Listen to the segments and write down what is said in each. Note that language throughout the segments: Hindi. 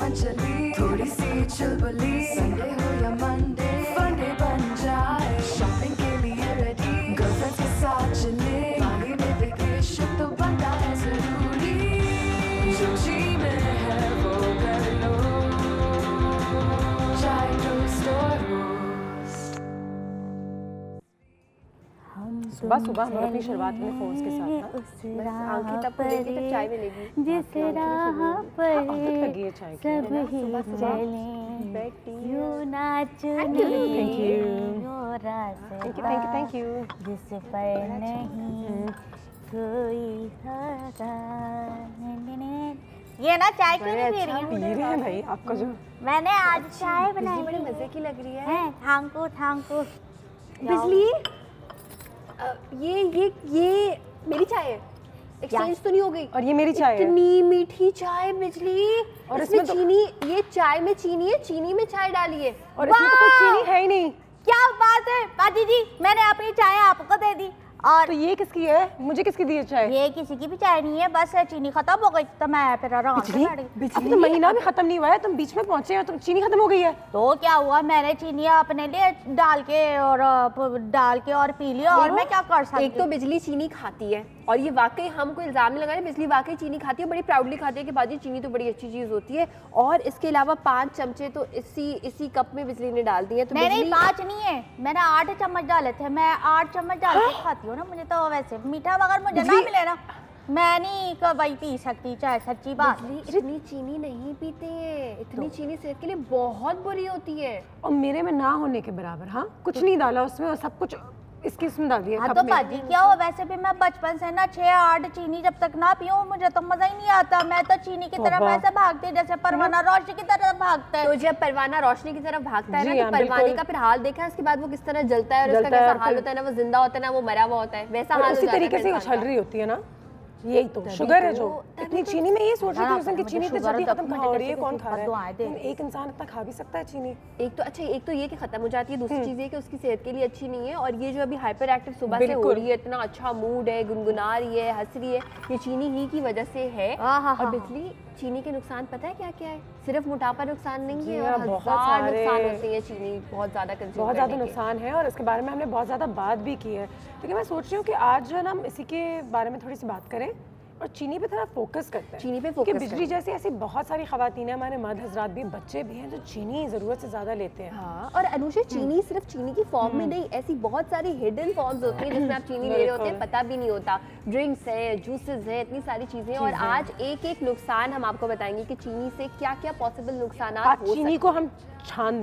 अपन चली, थोड़ी सी चुलबुली, संडे हो या मंडे, फंडे बन जाए, शॉपिंग के लिए रेडी, गर्लफ्रेंड्स के साथ चले, पानी में वेकेशन तो बनता है जरूरी, जो जी में है वो कर लो, चाहे टोस्ट और रोस्ट। सुबह सुबह हम अपनी शुरुआत में फोन्स के साथ आंखें तब खुलेगी तब चाय मिलेगी। जिस राह पर लगी है चाय की सब ही चले, यूं नाचने यो रास्ता, थैंक यू जिस पर नहीं कोई सगा। ये ना चाय क्यों नहीं पी रही हूँ? पी रहे हैं भाई आपका जो मैंने आज चाय बनाई, बड़े मजे की लग रही है। Thank you. बिजली ये मेरी चाय है, एक्सचेंज तो नहीं हो गई? और ये मेरी चाय है। इतनी मीठी चाय बिजली, और इसमें चीनी, ये चाय में चीनी है, चीनी में चाय डाली है, और इसमें तो कोई चीनी है ही नहीं। क्या बात है बाजी जी, मैंने अपनी चाय आपको दे दी। और तो ये किसकी है? मुझे किसकी दी है चाय? ये किसी की भी चाय नहीं है, बस चीनी खत्म हो गई तो मैं फिर आराम से बैठ गई। अब तो महीना भी खत्म नहीं हुआ है, तुम बीच में पहुंचे हो, तुम चीनी खत्म हो गई है। तो क्या हुआ, मैंने चीनी अपने लिए डाल के और पी लिया, और मैं क्या कर सकती हूँ। एक तो बिजली चीनी खाती है, और ये वाकई हमको इल्जाम नहीं लगा रहे, बिजली वाकई चीनी खाती है, बड़ी प्राउडली खाती है कि बाजी चीनी तो बड़ी अच्छी चीज होती है। और इसके अलावा 5 चमचे तो इसी कप में बिजली ने डाल दिए। तो नहीं 5 नहीं है, मैंने 8 चम्मच डाले थे, मैं 8 चम्मच डाल के खाती हूँ ना। मुझे तो वैसे मीठा अगर मुझे ना मिले ना, मैं नहीं कभी पी सकती चाय, सच्ची बात। इतनी चीनी नहीं पीते हैं, इतनी चीनी सेहत के लिए बहुत बुरी होती है। और मेरे में ना होने के बराबर। हाँ, कुछ नहीं डाला उसमें, और सब कुछ इसकी इसमें डाल दिया। हाँ तो बाजी क्या हो, वैसे भी मैं बचपन से ना 6-8 चीनी जब तक ना पीऊं मुझे तो मजा ही नहीं आता। मैं तो चीनी की तरफ ऐसे भागती जैसे परवाना रोशनी की तरफ भागता है। तो जब परवाना रोशनी की तरफ भागता है ना, तो परवाने का फिर हाल देखा है, उसके बाद वो किस तरह जलता है और उसका कैसा हाल होता है ना, वो जिंदा होता है ना वो मरा हुआ होता है, वैसा हाल उसी तरीके से उछल रही होती है ना। यही तो शुगर है जो इतनी चीनी में, ये सोच रही थी कि चीनी इतनी जल्दी खत्म हो रही है, कौन खा रहा है? एक इंसान इतना खा भी सकता है चीनी? एक तो अच्छा, एक तो ये कि खत्म हो जाती है, दूसरी चीज ये कि उसकी सेहत के लिए अच्छी नहीं है। और ये जो अभी हाइपर एक्टिव सुबह से हो रही है, इतना अच्छा मूड है, गुनगुना रही है, हंस रही है, ये चीनी ही की वजह से है। और बिजली चीनी के नुकसान पता है क्या क्या है? सिर्फ मोटापा नुकसान नहीं है, और हजार नुकसान होते हैं चीनी बहुत ज्यादा कंज्यूम, बहुत ज्यादा नुकसान है। और इसके बारे में हमने बहुत ज्यादा बात भी की है, लेकिन मैं सोच रही हूँ कि आज जो है ना हम इसी के बारे में थोड़ी सी बात करें और चीनी पे थोड़ा फोकस करते हैं। चीनी पे फोकस, बिजली जैसी ऐसी बहुत सारी खवातीन है, हमारे मर्द हजरात भी, बच्चे भी हैं जो चीनी जरूरत से ज्यादा लेते हैं। हाँ, और अनुषा चीनी सिर्फ चीनी की फॉर्म में नहीं, ऐसी बहुत सारी हिडन फॉर्म्स होती हैं जिसमें आप चीनी ले रहे होते हैं, पता भी नहीं होता। ड्रिंक्स है, जूसेस है, इतनी सारी चीजें। और आज एक नुकसान हम आपको बताएंगे कि चीनी से क्या क्या पॉसिबल नुकसान हो सकते हैं। चीनी को हम छान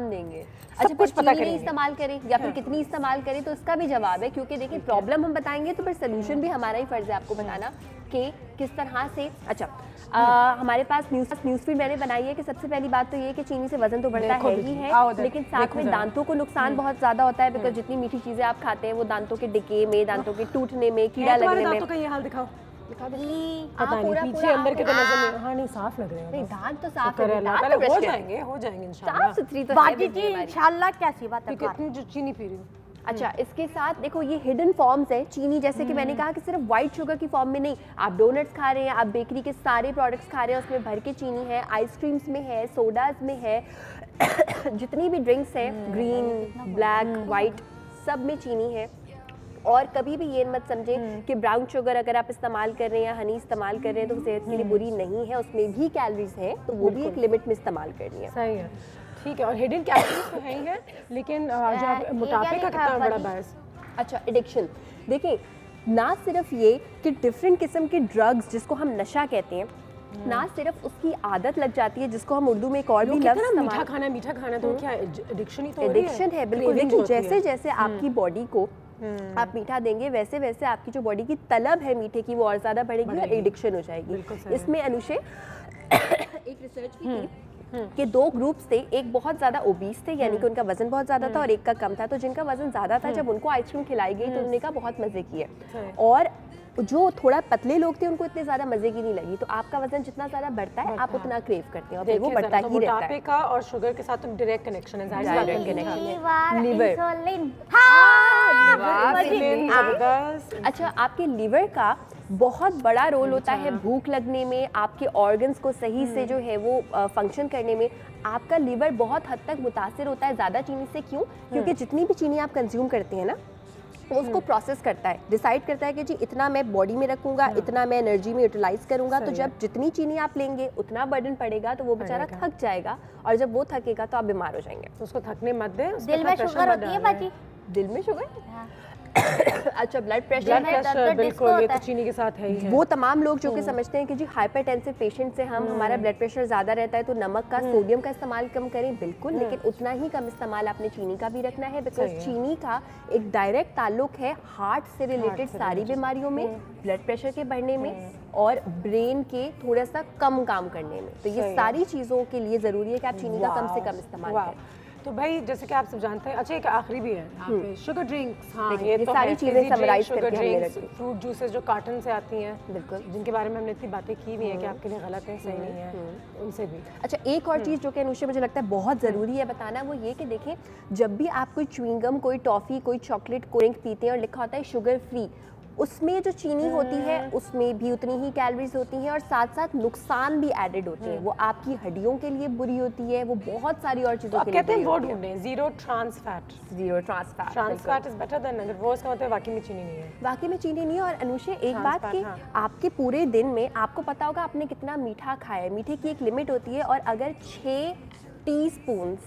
देंगे। अच्छा, कुछ पता नहीं इस्तेमाल करें या फिर कितनी इस्तेमाल करें, तो इसका भी जवाब है। क्योंकि देखिए प्रॉब्लम हम बताएंगे तो फिर सोल्यूशन भी हमारा ही फर्ज है आपको बताना कि किस तरह से। अच्छा, हमारे पास न्यूज़ फीड मैंने बनाई है कि सबसे पहली बात तो ये है कि चीनी से वजन तो बढ़ता है ही है, लेकिन साथ में दांतों को नुकसान बहुत ज्यादा होता है। बिकॉज जितनी मीठी चीजें आप खाते हैं वो दांतों के डिके में, दांतों के टूटने में, कीड़ा लगने में। दांतों का ये हाल दिखाओ, पता नहीं पीछे अंदर के तो नजर नहीं। हाँ नहीं, साफ लग रहे हैं। नहीं, दांत तो साफ है, हो जाएंगे इंशाल्लाह। साफ सुथरी तो बाजी जी इंशाल्लाह, कैसी बात है। कितनी जो चीनी पी रही हूँ। अच्छा, इसके साथ देखो ये हिडन फॉर्म्स है चीनी, जैसे कि मैंने कहा कि सिर्फ व्हाइट शुगर की फॉर्म में नहीं, आप डोनट्स खा रहे हैं, आप बेकरी के सारे प्रोडक्ट्स खा रहे हैं, उसमें भर के चीनी है, आइसक्रीम्स में है, सोडाज में है, जितनी भी ड्रिंक्स हैं, ग्रीन, ब्लैक, वाइट, सब में चीनी है। और कभी भी ये मत समझें कि ब्राउन शुगर अगर आप इस्तेमाल कर रहे हैं या हनी इस्तेमाल कर रहे हैं तो सेहत के लिए बुरी नहीं है, उसमें भी कैलोरीज हैं, तो वो भी एक लिमिट में इस्तेमाल करनी है। सही है, ठीक है। और हिडन कैलोरीज तो है ही है, लेकिन जो मोटापे का कितना बड़ा बायस। अच्छा, एडिक्शन देखिए, ना सिर्फ ये कि डिफरेंट किस्म के ड्रग्स जिसको हम नशा कहते हैं, ना सिर्फ उसकी आदत लग जाती है जिसको हम उर्दू में एक और भी लफ्ज़ मीठा खाना तो क्या एडिक्शन ही तो एडिक्शन है। बिल्कुल, लेकिन जैसे जैसे आपकी बॉडी को आप मीठा देंगे वैसे वैसे आपकी जो बॉडी की तलब है मीठे की वो और ज्यादा बढ़ेगी और एडिक्शन हो जाएगी। इसमें अनुषे एक रिसर्च की थी कि 2 ग्रुप्स थे, एक बहुत ज्यादा ओबीस थे, यानी कि उनका वजन बहुत ज्यादा था, और एक का कम था। तो जिनका वजन ज्यादा था, जब उनको आइसक्रीम खिलाई गई तो उन्होंने कहा बहुत मजे किए, और जो थोड़ा पतले लोग थे उनको इतने ज्यादा मजे की नहीं लगी। तो आपका वजन जितना ज्यादा बढ़ता है आप उतना क्रेव करते हैं, और वो बढ़ता ही रहता है। मोटापे का और शुगर के साथ डायरेक्ट कनेक्शन है, अच्छा, आपके लीवर का बहुत बड़ा रोल होता है भूख लगने में, आपके ऑर्गन्स को सही से जो है वो फंक्शन करने में। आपका लीवर बहुत हद तक मुतासिर होता है ज़्यादा चीनी से। क्यों? क्योंकि जितनी भी चीनी आप कंज्यूम करते हैं ना, वो उसको प्रोसेस करता है, डिसाइड करता है कि जी इतना मैं बॉडी में रखूंगा, इतना मैं एनर्जी में यूटिलाइज करूंगा। तो जब जितनी चीनी आप लेंगे उतना बर्डन पड़ेगा, तो वो बेचारा थक जाएगा, और जब वो थकेगा तो आप बीमार हो जाएंगे। तो उसको थकने मत दें। दिल में शुगर होती है बाजी? दिल में शुगर? अच्छा, ब्लड प्रेशर बिल्कुल, ये तो चीनी के साथ है ही है। वो तमाम लोग जो कि समझते हैं कि जी हाइपरटेंसिव पेशेंट से हमारा ब्लड प्रेशर ज़्यादा रहता है तो नमक का, सोडियम का इस्तेमाल कम करें। बिल्कुल, लेकिन उतना ही कम इस्तेमाल आपने चीनी का भी रखना है, बिकॉज चीनी का एक डायरेक्ट ताल्लुक है हार्ट से रिलेटेड सारी बीमारियों में, ब्लड प्रेशर के बढ़ने में और ब्रेन के थोड़ा सा कम काम करने में। तो ये सारी चीज़ों के लिए ज़रूरी है कि आप चीनी का कम से कम इस्तेमाल करें। तो भाई जैसे कि आप सब जानते हैं, अच्छा एक आखिरी भी है शुगर ड्रिंक्स। हाँ, ये तो सारी चीजें समराइज करके हमने रखी। फ्रूट जूसेस जो कार्टन से आती हैं, बिल्कुल, जिनके बारे में हमने इतनी बातें की भी हैं कि आपके लिए गलत है, सही नहीं है, उनसे भी। अच्छा, एक और चीज़ जो कि अनुष्का मुझे लगता है बहुत ज़रूरी है बताना, वो ये कि देखें, जब भी आप कोई च्युइंगम, कोई टॉफ़ी, कोई चॉकलेट, कोल्ड ड्रिंक पीते हैं और लिखा होता है शुगर फ्री, उसमें जो चीनी होती है उसमें भी उतनी ही कैलोरीज होती हैं और साथ साथ नुकसान भी एडेड होते हैं। वो आपकी हड्डियों के लिए बुरी होती है, वो बहुत सारी और चीज़ों के लिए कहते हैं वो ढूंढें zero trans fat. Zero trans fat, trans fat is better than, अगर वो उसका मतलब वाकई में चीनी नहीं है। वाकई में चीनी नहीं है। और अनुषे एक बात कि आपके पूरे दिन में आपको पता होगा आपने कितना मीठा खाया है। मीठे की एक लिमिट होती है, और अगर 6 टीस्पून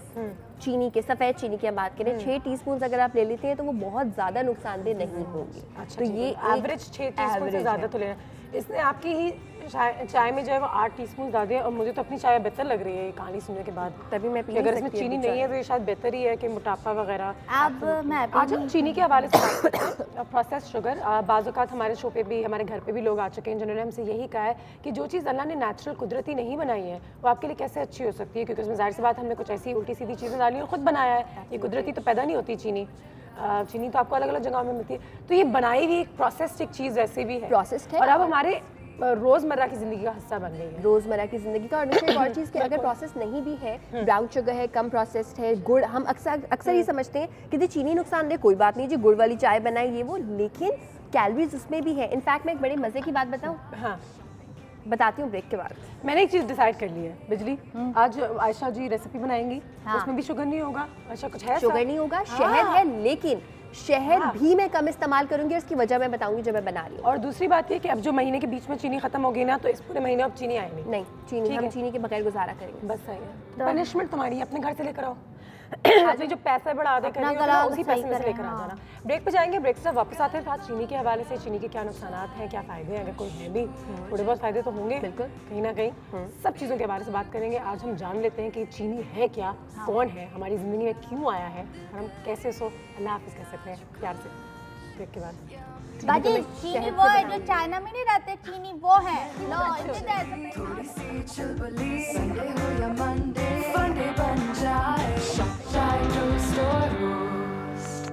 चीनी के, सफ़ेद चीनी की बात करें, 6 टीस्पून अगर आप ले लेते हैं तो वो बहुत ज़्यादा नुकसानदेह नहीं होंगे। अच्छा, तो ये एवरेज 6 टीस्पून से ज़्यादा तो लेना। इसने आपकी ही चाय में जो है वो 8 टीस्पून ज़्यादा है, और मुझे तो अपनी चाय बेहतर लग रही है कहानी सुनने के बाद। तभी मैं अगर इसमें चीनी नहीं है तो ये शायद बेहतर ही है कि मोटापा वगैरह। अब मैं आज हम चीनी के हवाले से बात करते हैं। प्रोसेस शुगर, बाज़ औक़ात हमारे शो पे भी, हमारे घर पे भी लोग आ चुके हैं जिन्होंने हमसे यही कहा है कि जो चीज़ अल्लाह ने नेचुरल कुदरती नहीं बनाई है वो आपके लिए कैसे अच्छी हो सकती है, क्योंकि उसमें ज़ाहिर सी बात हमने कुछ ऐसी उल्टी सीधी चीज़ें डाली और ख़ुद बनाया है। ये कुदरती तो पैदा नहीं होती चीनी। चीनी तो आपको अलग अलग जगहों में मिलती है, तो ये बनाई हुई एक प्रोसेस्ड एक चीज़ वैसे भी है, प्रोसेस्ड है, और अब हमारे रोजमर्रा की जिंदगी का हिस्सा बन गई है। रोजमर्रा की जिंदगी का। और दूसरी एक और चीज़ कि अगर प्रोसेस नहीं भी है, ब्राउन शुगर है, कम प्रोसेस्ड है, गुड़, हम अक्सर ये समझते हैं कि जी चीनी नुकसानदेह, कोई बात नहीं जी, गुड़ वाली चाय बनाई ये वो, लेकिन कैलोरीज उसमें भी है। इनफैक्ट मैं एक बड़े मजे की बात बताऊं? हाँ, बताती हूँ ब्रेक के बाद। मैंने एक चीज़ डिसाइड कर ली है, बिजली। आज आयशा जी रेसिपी बनाएंगी, उसमें भी शुगर नहीं होगा। अच्छा, कुछ है? शुगर नहीं होगा, शहद है, लेकिन शहद भी मैं कम इस्तेमाल करूंगी, उसकी वजह मैं बताऊंगी जब मैं बना रही हूँ। और दूसरी बात ये कि अब जो महीने के बीच में चीनी खत्म हो गई ना, तो इस पूरे महीने अब चीनी आएगी नहीं। चीनी हम चीनी के बगैर गुजारा करेंगे। बस सही है। पनिशमेंट तुम्हारी अपने घर से लेकर आओ। आपने जो पैसा बढ़ा दे करिए उसी पैसे में से लेकर आ जाना। ब्रेक पे जाएंगे, ब्रेक से वापस आते हैं तो आज चीनी के हवाले से, चीनी के क्या नुकसान हैं, क्या फ़ायदे हैं, अगर कोई है भी थोड़े बहुत फ़ायदे तो होंगे बिल्कुल, कहीं ना कहीं सब चीज़ों के बारे में बात करेंगे। आज हम जान लेते हैं कि चीनी है क्या, कौन है, हमारी ज़िंदगी में क्यों आया है, और हम कैसे उसको अल्लाह हाफ़िज़ कह सकते हैं प्यार से। ब्रेक के बाद बाजी, चीनी वो है जो चाइना में नहीं रहते, चीनी वो है। लो, थोड़ी सी चुलबुली, संडे हो या मंडे, फंडे बन जाए, चाय टोस्ट और रोस्ट।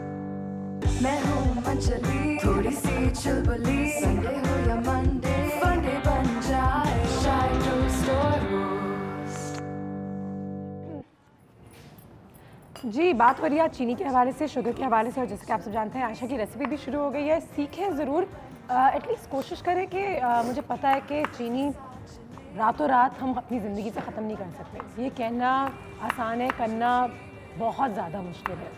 मैं हूँ मंचली, थोड़ी सी चुलबुली, संडे हो या मंडे, फंडे बन जाए, चाय टोस्ट और रोस्ट। जी, बात हो रही है चीनी के हवाले से, शुगर के हवाले से, और जैसे कि आप सब जानते हैं आयशा की रेसिपी भी शुरू हो गई है। सीखें ज़रूर, एटलीस्ट कोशिश करें कि मुझे पता है कि चीनी रातों रात हम अपनी ज़िंदगी से ख़त्म नहीं कर सकते। ये कहना आसान है, करना बहुत ज़्यादा मुश्किल है,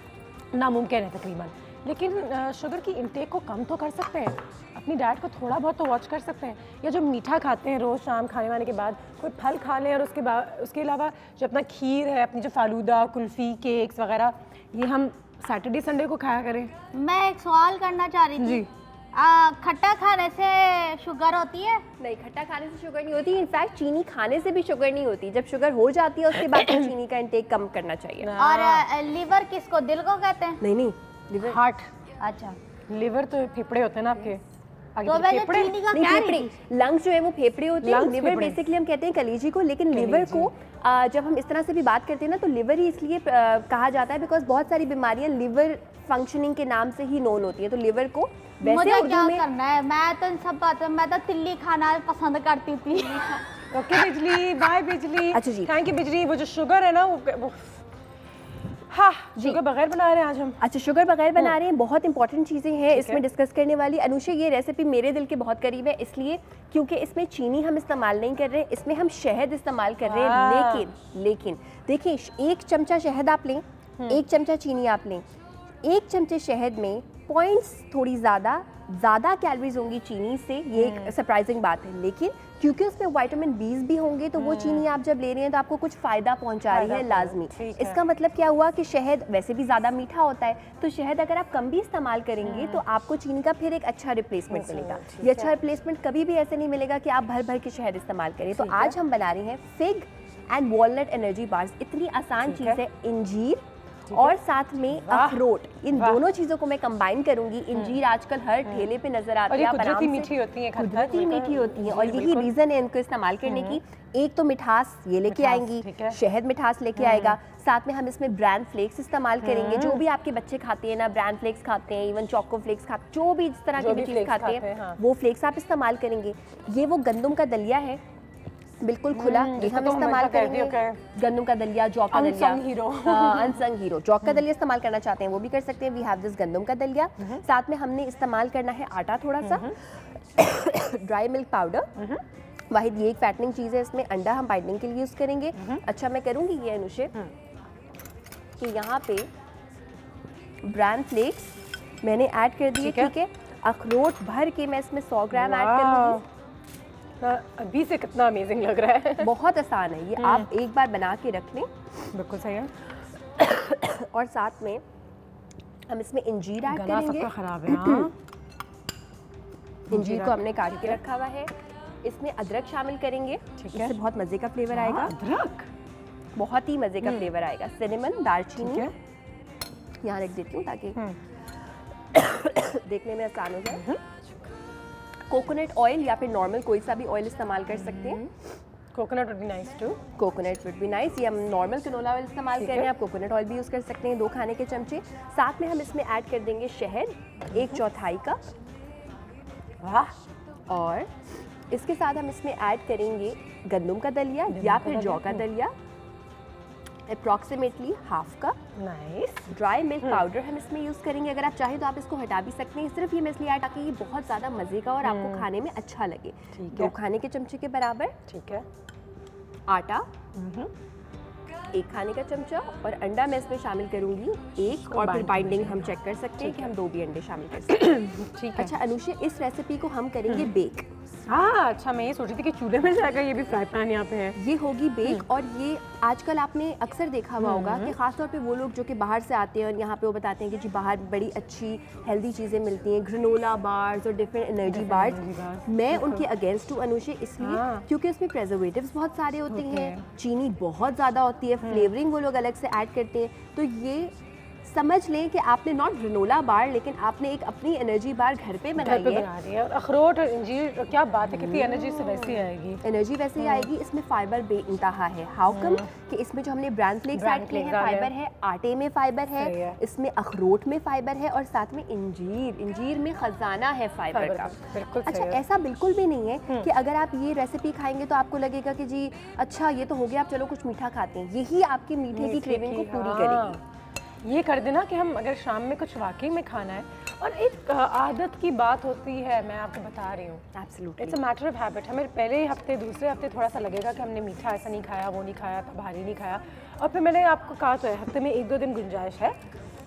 नामुमकिन है तकरीबन। लेकिन शुगर की इंटेक को कम तो कर सकते हैं, अपनी डाइट को थोड़ा बहुत तो वॉच कर सकते हैं। या जो मीठा खाते हैं रोज़ शाम खाने वाने के बाद, कोई फल खा लें, और उसके अलावा जो अपना खीर है, अपनी जो फालूदा, कुल्फ़ी, केक्स वगैरह, ये हम सैटरडे संडे को खाया करें। मैं एक सवाल करना चाह रही थी जी। खट्टा खाने से शुगर होती है? नहीं, खट्टा खाने से शुगर नहीं होती। इनफैक्ट चीनी खाने से भी शुगर नहीं होती। जब शुगर हो जाती है उसके बाद चीनी का इंटेक कम करना चाहिए। और लिवर किसको, दिल को कहते हैं? नहीं, लिवर, हार्ट। अच्छा, लिवर तो फेफड़े होते हैं ना आपके, तो फेफड़े, लंग्स जो है वो फेफड़े होते हैं। लिवर बेसिकली हम कहते हैं कलेजी को, लेकिन लिवर को जब हम इस तरह से भी बात करते हैं ना, तो लिवर ही इसलिए कहा जाता है बिकॉज बहुत सारी बीमारियां लिवर फंक्शनिंग के नाम से ही नोन होती है। तो लिवर को मुझे क्या करना है, मैं तो इन सब बातों, मैं तो तिल्ली खाना पसंद करती थी। ओके बिजली, बाय बिजली। अच्छा जी, थैंक यू बिजली। वो जो शुगर है ना वो हाँ, शुगर बगैर बना रहे हैं आज हम। अच्छा, शुगर बगैर बना रहे हैं। बहुत इंपॉर्टेंट चीज़ें हैं इसमें डिस्कस करने वाली। अनुषा, ये रेसिपी मेरे दिल के बहुत करीब है, इसलिए क्योंकि इसमें चीनी हम इस्तेमाल नहीं कर रहे हैं, इसमें हम शहद इस्तेमाल कर रहे हैं। लेकिन देखिए, 1 चमचा शहद आप लें, 1 चमचा चीनी आप लें, 1 चमचे शहद में पॉइंट्स थोड़ी ज़्यादा कैलोरीज होंगी चीनी से, ये एक सरप्राइजिंग बात है। लेकिन क्योंकि उसमें विटामिन बीज भी होंगे, तो वो चीनी आप जब ले रहे हैं तो आपको कुछ फ़ायदा पहुंचा रही है लाजमी। इसका मतलब क्या हुआ कि शहद वैसे भी ज़्यादा मीठा होता है, तो शहद अगर आप कम भी इस्तेमाल करेंगे तो आपको चीनी का फिर एक अच्छा रिप्लेसमेंट मिलेगा। ये अच्छा रिप्लेसमेंट कभी भी ऐसे नहीं मिलेगा कि आप भर भर के शहद इस्तेमाल करें। तो आज हम बना रहे हैं fig and walnut energy bars. इतनी आसान चीज़ है। इंजीर और साथ में अखरोट, इन दोनों चीज़ों को मैं कंबाइन करूंगी। इंजीर आजकल हर ठेले पे नजर आती है, कुदरती मीठी होती है, कुदरती मीठी होती है, और यही रीज़न है इनको इस्तेमाल करने की। एक तो मिठास ये लेके आएंगी, शहद मिठास लेके आएगा। साथ में हम इसमें ब्रांड फ्लेक्स इस्तेमाल करेंगे। जो भी आपके बच्चे खाते हैं ना, ब्रांड फ्लेक्स खाते हैं, इवन चोको फ्लेक्स खाते हैं, जो भी इस तरह की भी चीज़ खाते हैं वो फ्लेक्स आप इस्तेमाल करेंगे। ये वो गंदम का दलिया है, बिल्कुल खुला, ये हम इस्तेमाल करेंगे। गंदम का दलिया, जौ का दलिया, अनसंग हीरो। जौ का दलिया इस्तेमाल करना चाहते हैं वो भी कर सकते हैं। वी हैव दिस गंदम का दलिया। साथ में हमने इस्तेमाल करना है आटा थोड़ा सा, ड्राई मिल्क पाउडर, वाहिद ये एक फैटनिंग चीज़ है। इसमें अंडा हम बाइंडिंग के लिए यूज़ करेंगे। अच्छा, मैं करूँगी ये अनुषे कि यहाँ पे ब्रांड फ्लेक्स मैंने ऐड कर दिए, ठीक है। अखरोट भर के मैं इसमें 100 ग्राम ऐड करूँगी। अभी से कितना अमेजिंग लग रहा है। बहुत आसान है ये, आप एक बार बना के रख लें। बिल्कुल सही है। और साथ में हम इसमें इंजीर ऐड करेंगे। खराब है। इंजीर को हमने काट के रखा हुआ है। इसमें अदरक शामिल करेंगे, इससे बहुत मज़े का फ्लेवर आएगा। अदरक बहुत ही मज़े का फ्लेवर आएगा। सिनेमन, दालचीनी यहाँ रख देती हूँ ताकि देखने में आसान हो जाए। कोकोनट ऑयल या फिर नॉर्मल कोई सा भी ऑयल इस्तेमाल कर सकते हैं। Coconut would be nice too. Coconut would be nice. ये हम नॉर्मल कैनोला ऑयल इस्तेमाल कर रहे हैं, आप कोकोनट ऑयल भी यूज़ कर सकते हैं, 2 खाने के चमचे। साथ में हम इसमें ऐड कर देंगे शहद 1/4 कप। वाह। और इसके साथ हम इसमें ऐड करेंगे गंदम का दलिया या फिर जौ का दलिया, approximately ½ cup. Nice. Dry milk powder हम इसमें यूज़ करेंगे। अगर आप चाहें तो आप इसको हटा भी सकते हैं। सिर्फ ये मैं इसलिए ऐड ताकि ये बहुत ज़्यादा मज़े का और आपको खाने में अच्छा लगे। 2 खाने के चमचे के बराबर, ठीक है। आटा 1 खाने का चमचा, और अंडा मैं इसमें शामिल करूंगी 1, और फिर बाइंडिंग हम चेक कर सकते हैं कि हम 2 भी अंडे शामिल कर सकते हैं। ठीक है। अच्छा अनुषा, इस रेसिपी को हम करेंगे बेक। हाँ, अच्छा, मैं ये सोच रही थी कि चूल्हे में जाएगा, ये भी फ्राई पैन यहाँ पे है। ये होगी बेक। और ये आजकल आपने अक्सर देखा हुआ होगा कि खासतौर पे वो लोग जो कि बाहर से आते हैं और यहाँ पे वो बताते हैं कि जी बाहर बड़ी अच्छी हेल्दी चीज़ें मिलती हैं, ग्रेनोला बार्स और डिफरेंट एनर्जी बार्स। मैं उनके अगेंस्ट हूँ अनुषा, इसलिए क्योंकि उसमें प्रिजर्वेटिव्स बहुत सारे होते हैं, चीनी बहुत ज़्यादा होती है, फ्लेवरिंग वो लोग अलग से ऐड करते हैं। तो ये समझ लें कि आपने नॉट ग्रेनोला बार, लेकिन आपने एक अपनी एनर्जी बार घर पे बनाई है। और अखरोट और इंजीर, क्या बात है, कितनी एनर्जी से वैसी आएगी। एनर्जी वैसे ही आएगी। इसमें फाइबर बेइंतहा है। हाउ कम कि इसमें जो हमने ब्रांड फ्लेक्स ऐड किए हैं, फाइबर है, आटे में फाइबर है, इसमें अखरोट में फाइबर है, और साथ में इंजीर में खजाना है फाइबर का। अच्छा, ऐसा बिल्कुल भी नहीं है कि अगर आप ये रेसिपी खाएंगे तो आपको लगेगा कि जी अच्छा ये तो हो गया, आप चलो कुछ मीठा खाते हैं। यही आपकी मीठे की क्रेविंग को पूरी करेगी। ये कर देना कि हम अगर शाम में कुछ वाकई में खाना है, और एक आदत की बात होती है, मैं आपको बता रही हूँ, absolutely it's a matter of habit. हमें पहले हफ्ते दूसरे हफ्ते थोड़ा सा लगेगा कि हमने मीठा ऐसा नहीं खाया, वो नहीं खाया, भारी नहीं खाया, और फिर मैंने आपको कहा तो है हफ्ते में 1-2 दिन गुंजाइश है,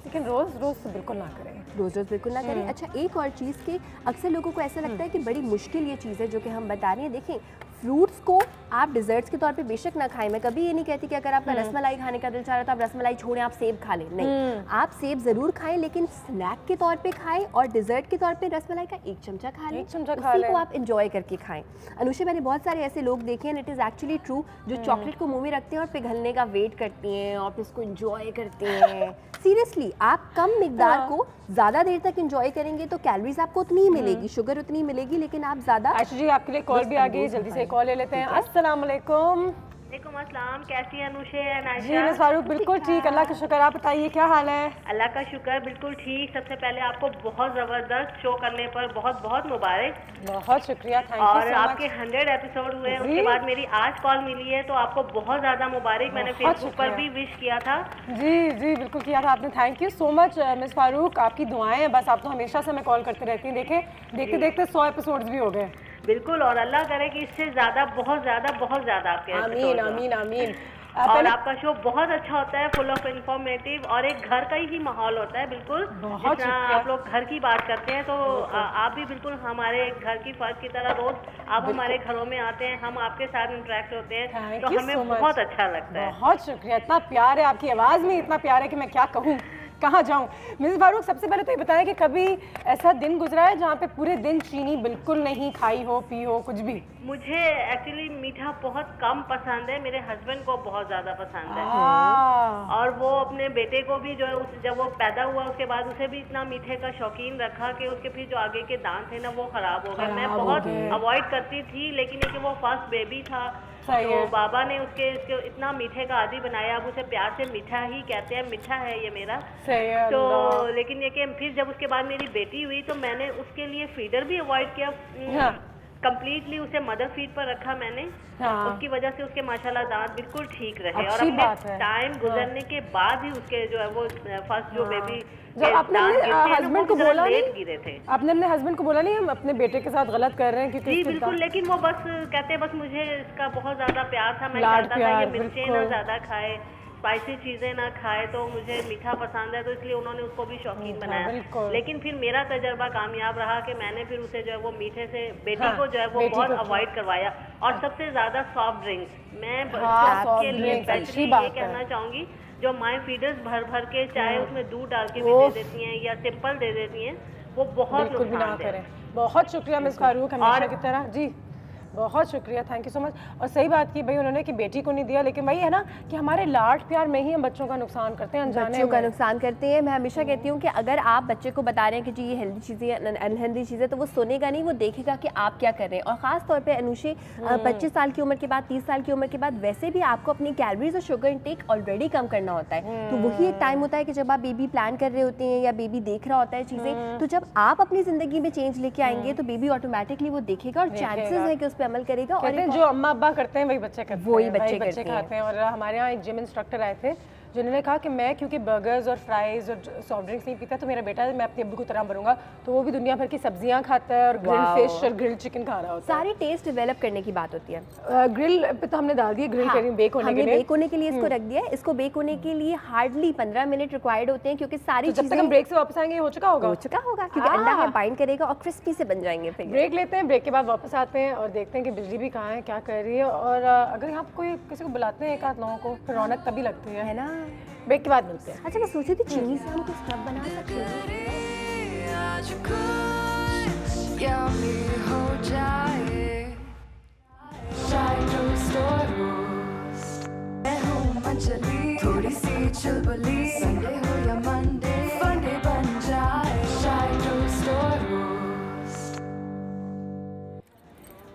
लेकिन रोज़ तो बिल्कुल ना करें। रोज़ बिल्कुल ना करें। अच्छा, एक और चीज़ कि अक्सर लोगों को ऐसा लगता है कि बड़ी मुश्किल ये चीज़ है जो कि हम बता रहे हैं। देखें, फ्रूट्स को आप डिजर्ट्स के तौर पे बेशक ना खाएं। मैं कभी ये नहीं कहती कि अगर आपका रसमलाई खाने का दिल चाह रहा है तो आप रसमलाई छोड़ें, आप सेब खा लें। नहीं, आप सेब ज़रूर खाएं, लेकिन स्नैक के तौर पे खाएं, और डिजर्ट के तौर पे रसमलाई का 1 चमचा खा लें, उसी को आप इंजॉय करके खाएं। अनुषा, मैंने बहुत सारे ऐसे लोग देखे हैं, इट इज़ एक्चुअली ट्रू, जो चॉकलेट को मुँह में रखते हैं और पिघलने का वेट करती हैं और फिर उसको इंजॉय करते हैं। सीरियसली, आप कम मिकदार को ज़्यादा देर तक इंजॉय करेंगे तो कैलोरीज आपको उतनी ही मिलेगी, शुगर उतनी मिलेगी, लेकिन आप ज़्यादा। आयशा जी, आपके लिए कॉल भी आ गई, जल्दी से कॉल ले लेते हैं। अस्सलाम वालेकुम। वालेकुम अस्सलाम, कैसी हैं अनुषे एंड जी आयशा? मिस फारूक बिल्कुल ठीक, अल्लाह का शुक्र। आप बताइए क्या हाल है? अल्लाह का शुक्र, बिल्कुल ठीक। सबसे पहले आपको बहुत ज़बरदस्त शो करने पर बहुत बहुत मुबारक। बहुत शुक्रिया, थैंक यू और सो आपके मच। 100 एपिसोड हुए हैं, जी। उसके बाद मेरी आज कॉल मिली है, तो आपको बहुत ज़्यादा मुबारक। मैंने बहुत फेसबुक पर शुक्रिया। भी विश किया था। जी जी बिल्कुल किया था आपने, thank you so much miss Farooq. आपकी दुआएं हैं बस, आप तो हमेशा से हमें कॉल करते रहती हैं। देखें देखते देखते 100 एपिसोड्स भी हो गए। बिल्कुल, और अल्लाह करे कि इससे ज़्यादा बहुत ज़्यादा आपके आमीन episodes हों। आमीन आमीन। और पहले आपका शो बहुत अच्छा होता है, फुल ऑफ इन्फॉर्मेटिव, और एक घर का ही माहौल होता है बिल्कुल। बहुत जितना शुक्रिया। आप लोग घर की बात करते हैं, तो आप भी बिल्कुल हमारे घर की फर्ज की तरह रोज आप हमारे घरों में आते हैं, हम आपके साथ इंटरेक्ट होते हैं, Thank तो you हमें so much. बहुत अच्छा लगता है। बहुत शुक्रिया, इतना प्यार है आपकी आवाज़ में, इतना प्यार है कि मैं क्या कहूँ, कहाँ जाऊँ। मिसेस फारूक सबसे पहले तो ये बताएं कि कभी ऐसा दिन गुजरा है जहाँ पे पूरे दिन चीनी बिल्कुल नहीं खाई हो, पी हो, कुछ भी? मुझे एक्चुअली मीठा बहुत कम पसंद है, मेरे हस्बैंड को बहुत ज़्यादा पसंद है। और वो अपने बेटे को भी जो है जब वो पैदा हुआ उसके बाद उसे भी इतना मीठे का शौकीन रखा कि उसके फिर जो आगे के दांत थे ना वो खराब हो गए। मैं खराब हो बहुत गए। अवॉइड करती थी, लेकिन ये कि वो फर्स्ट बेबी था, सही तो है। बाबा ने उसके इतना मीठे का आदी बनाया। अब उसे प्यार से मीठा ही कहते हैं, मीठा है ये मेरा। सही है, तो अल्लाह। लेकिन ये कि फिर जब उसके बाद मेरी बेटी हुई तो मैंने उसके लिए फीडर भी अवॉइड किया। हाँ। कंप्लीटली उसे मदर फीड पर रखा मैंने। हाँ। उसकी वजह से उसके माशाल्लाह दांत बिल्कुल ठीक रहे। और अच्छी बात अपने है। टाइम गुजरने के बाद ही उसके जो है वो फर्स्ट जो बेबी जब आपने हस्बैंड को बोला नहीं, गिरे थे। आपने अपने हस्बैंड को बोला नहीं हम अपने बेटे के साथ गलत कर रहे हैं क्योंकि जी उसके बिल्कुल, दांत- लेकिन वो बस कहते हैं बस मुझे इसका बहुत ज्यादा प्यार था। मैं लाड चाहता था प्यार, ये मिर्चें ना बिल्कुल। ज्यादा खाए, स्पाइसी चीजें ना खाए, तो मुझे मीठा पसंद है, तो इसलिए उन्होंने उसको भी शौकीन मीठा, बनाया। बिल्कुल। लेकिन फिर मेरा तजर्बा कामयाब रहा कि मैंने फिर उसे जो है वो मीठे से बेटी हाँ, को जो है वो बेटी बहुत को- अवॉइड करवाया। और सबसे ज्यादा सॉफ्ट ड्रिंक्स मैं हाँ, सबके soft लिए drinks, अच्छी स्पेशली बात ये है। कहना चाहूंगी, जो माए फीडर्स भर भर के चाहे उसमें दूध डाल के भी ओफ। दे देती हैं या सिंपल दे देती हैं, वो बहुत बिल्कुल भी ना नुकसान करें। बहुत शुक्रिया मिस फारूक, हमेशा और- की तरह। जी बहुत शुक्रिया, थैंक यू सो मच। और सही बात की भाई उन्होंने कि बेटी को नहीं दिया, लेकिन वही है ना कि हमारे लाड प्यार में ही हम बच्चों का नुकसान करते हैं, अनजाने बच्चों का में। नुकसान करते हैं। मैं हमेशा कहती हूँ कि अगर आप बच्चे को बता रहे हैं कि जी ये हेल्दी चीज़ें अनहेल्दी चीज़ें, तो वो सुनेगा नहीं, वो देखेगा कि आप क्या कर रहे हैं। और ख़ास तौर पे अनुषी 25 साल की उम्र के बाद, 30 साल की उम्र के बाद वैसे भी आपको अपनी कैलोरीज और शुगर इंटेक ऑलरेडी कम करना होता है। तो वही एक टाइम होता है कि जब आप बेबी प्लान कर रहे होते हैं या बेबी देख रहा होता है चीज़ें, तो जब आप अपनी ज़िंदगी में चेंज लेके आएंगे तो बेबी ऑटोमेटिकली वो देखेगा और चांसेस है कि उस पर अमल करेगा। और जो अम्मा अब्बा करते हैं वही बच्चे करते हैं, वही बच्चे करते हैं। खाते हैं। और हमारे यहाँ एक जिम इंस्ट्रक्टर आए थे जिन्होंने कहा कि मैं क्योंकि बर्गर्स और फ्राइज और सॉफ्ट ड्रिंक्स नहीं पीता, तो मेरा बेटा मैं अपने अब्बू की तरह बनूंगा, तो वो भी दुनिया भर की सब्जियां खाता है और ग्रिल फिश और ग्रिल चिकन खा रहा होता है। सारी टेस्ट डेवलप करने की बात होती है। ग्रिल पे तो हमने डाल दिया, ग्रिल हाँ, करेंगे बेक होने के हमने लिए। बेक होने के लिए इसको रख दिया है। इसको बेक होने के लिए हार्डली 15 मिनट रिक्वायर्ड होते हैं, क्योंकि सारी तो जब तक चीजें हम ब्रेक से वापस आएंगे हो चुका होगा। हो चुका होगा, क्योंकि अंडा है बाइंड करेगा और क्रिस्पी से बन जाएंगे। फिर ब्रेक लेते हैं, ब्रेक के बाद वापस आते हैं और देखते हैं कि बिजली भी कहाँ है, क्या कर रही है। और अगर यहाँ कोई किसी को बुलाते हैं एक आध लोगों को, फिर रौनक तभी लगती है ना। ब्रेक के बाद मिलते हैं। अच्छा, मैं सोच रही थी चीनी से हम कुछ स्क्रब बना सकते हैं। आज कुछ यम्मी हो जाए, चाय टोस्ट और रोस्ट। मैं हूँ मंचली, थोड़ी सी चुलबुली, संडे हो या मंडे, फंडे बन जाए, चाय टोस्ट और roast.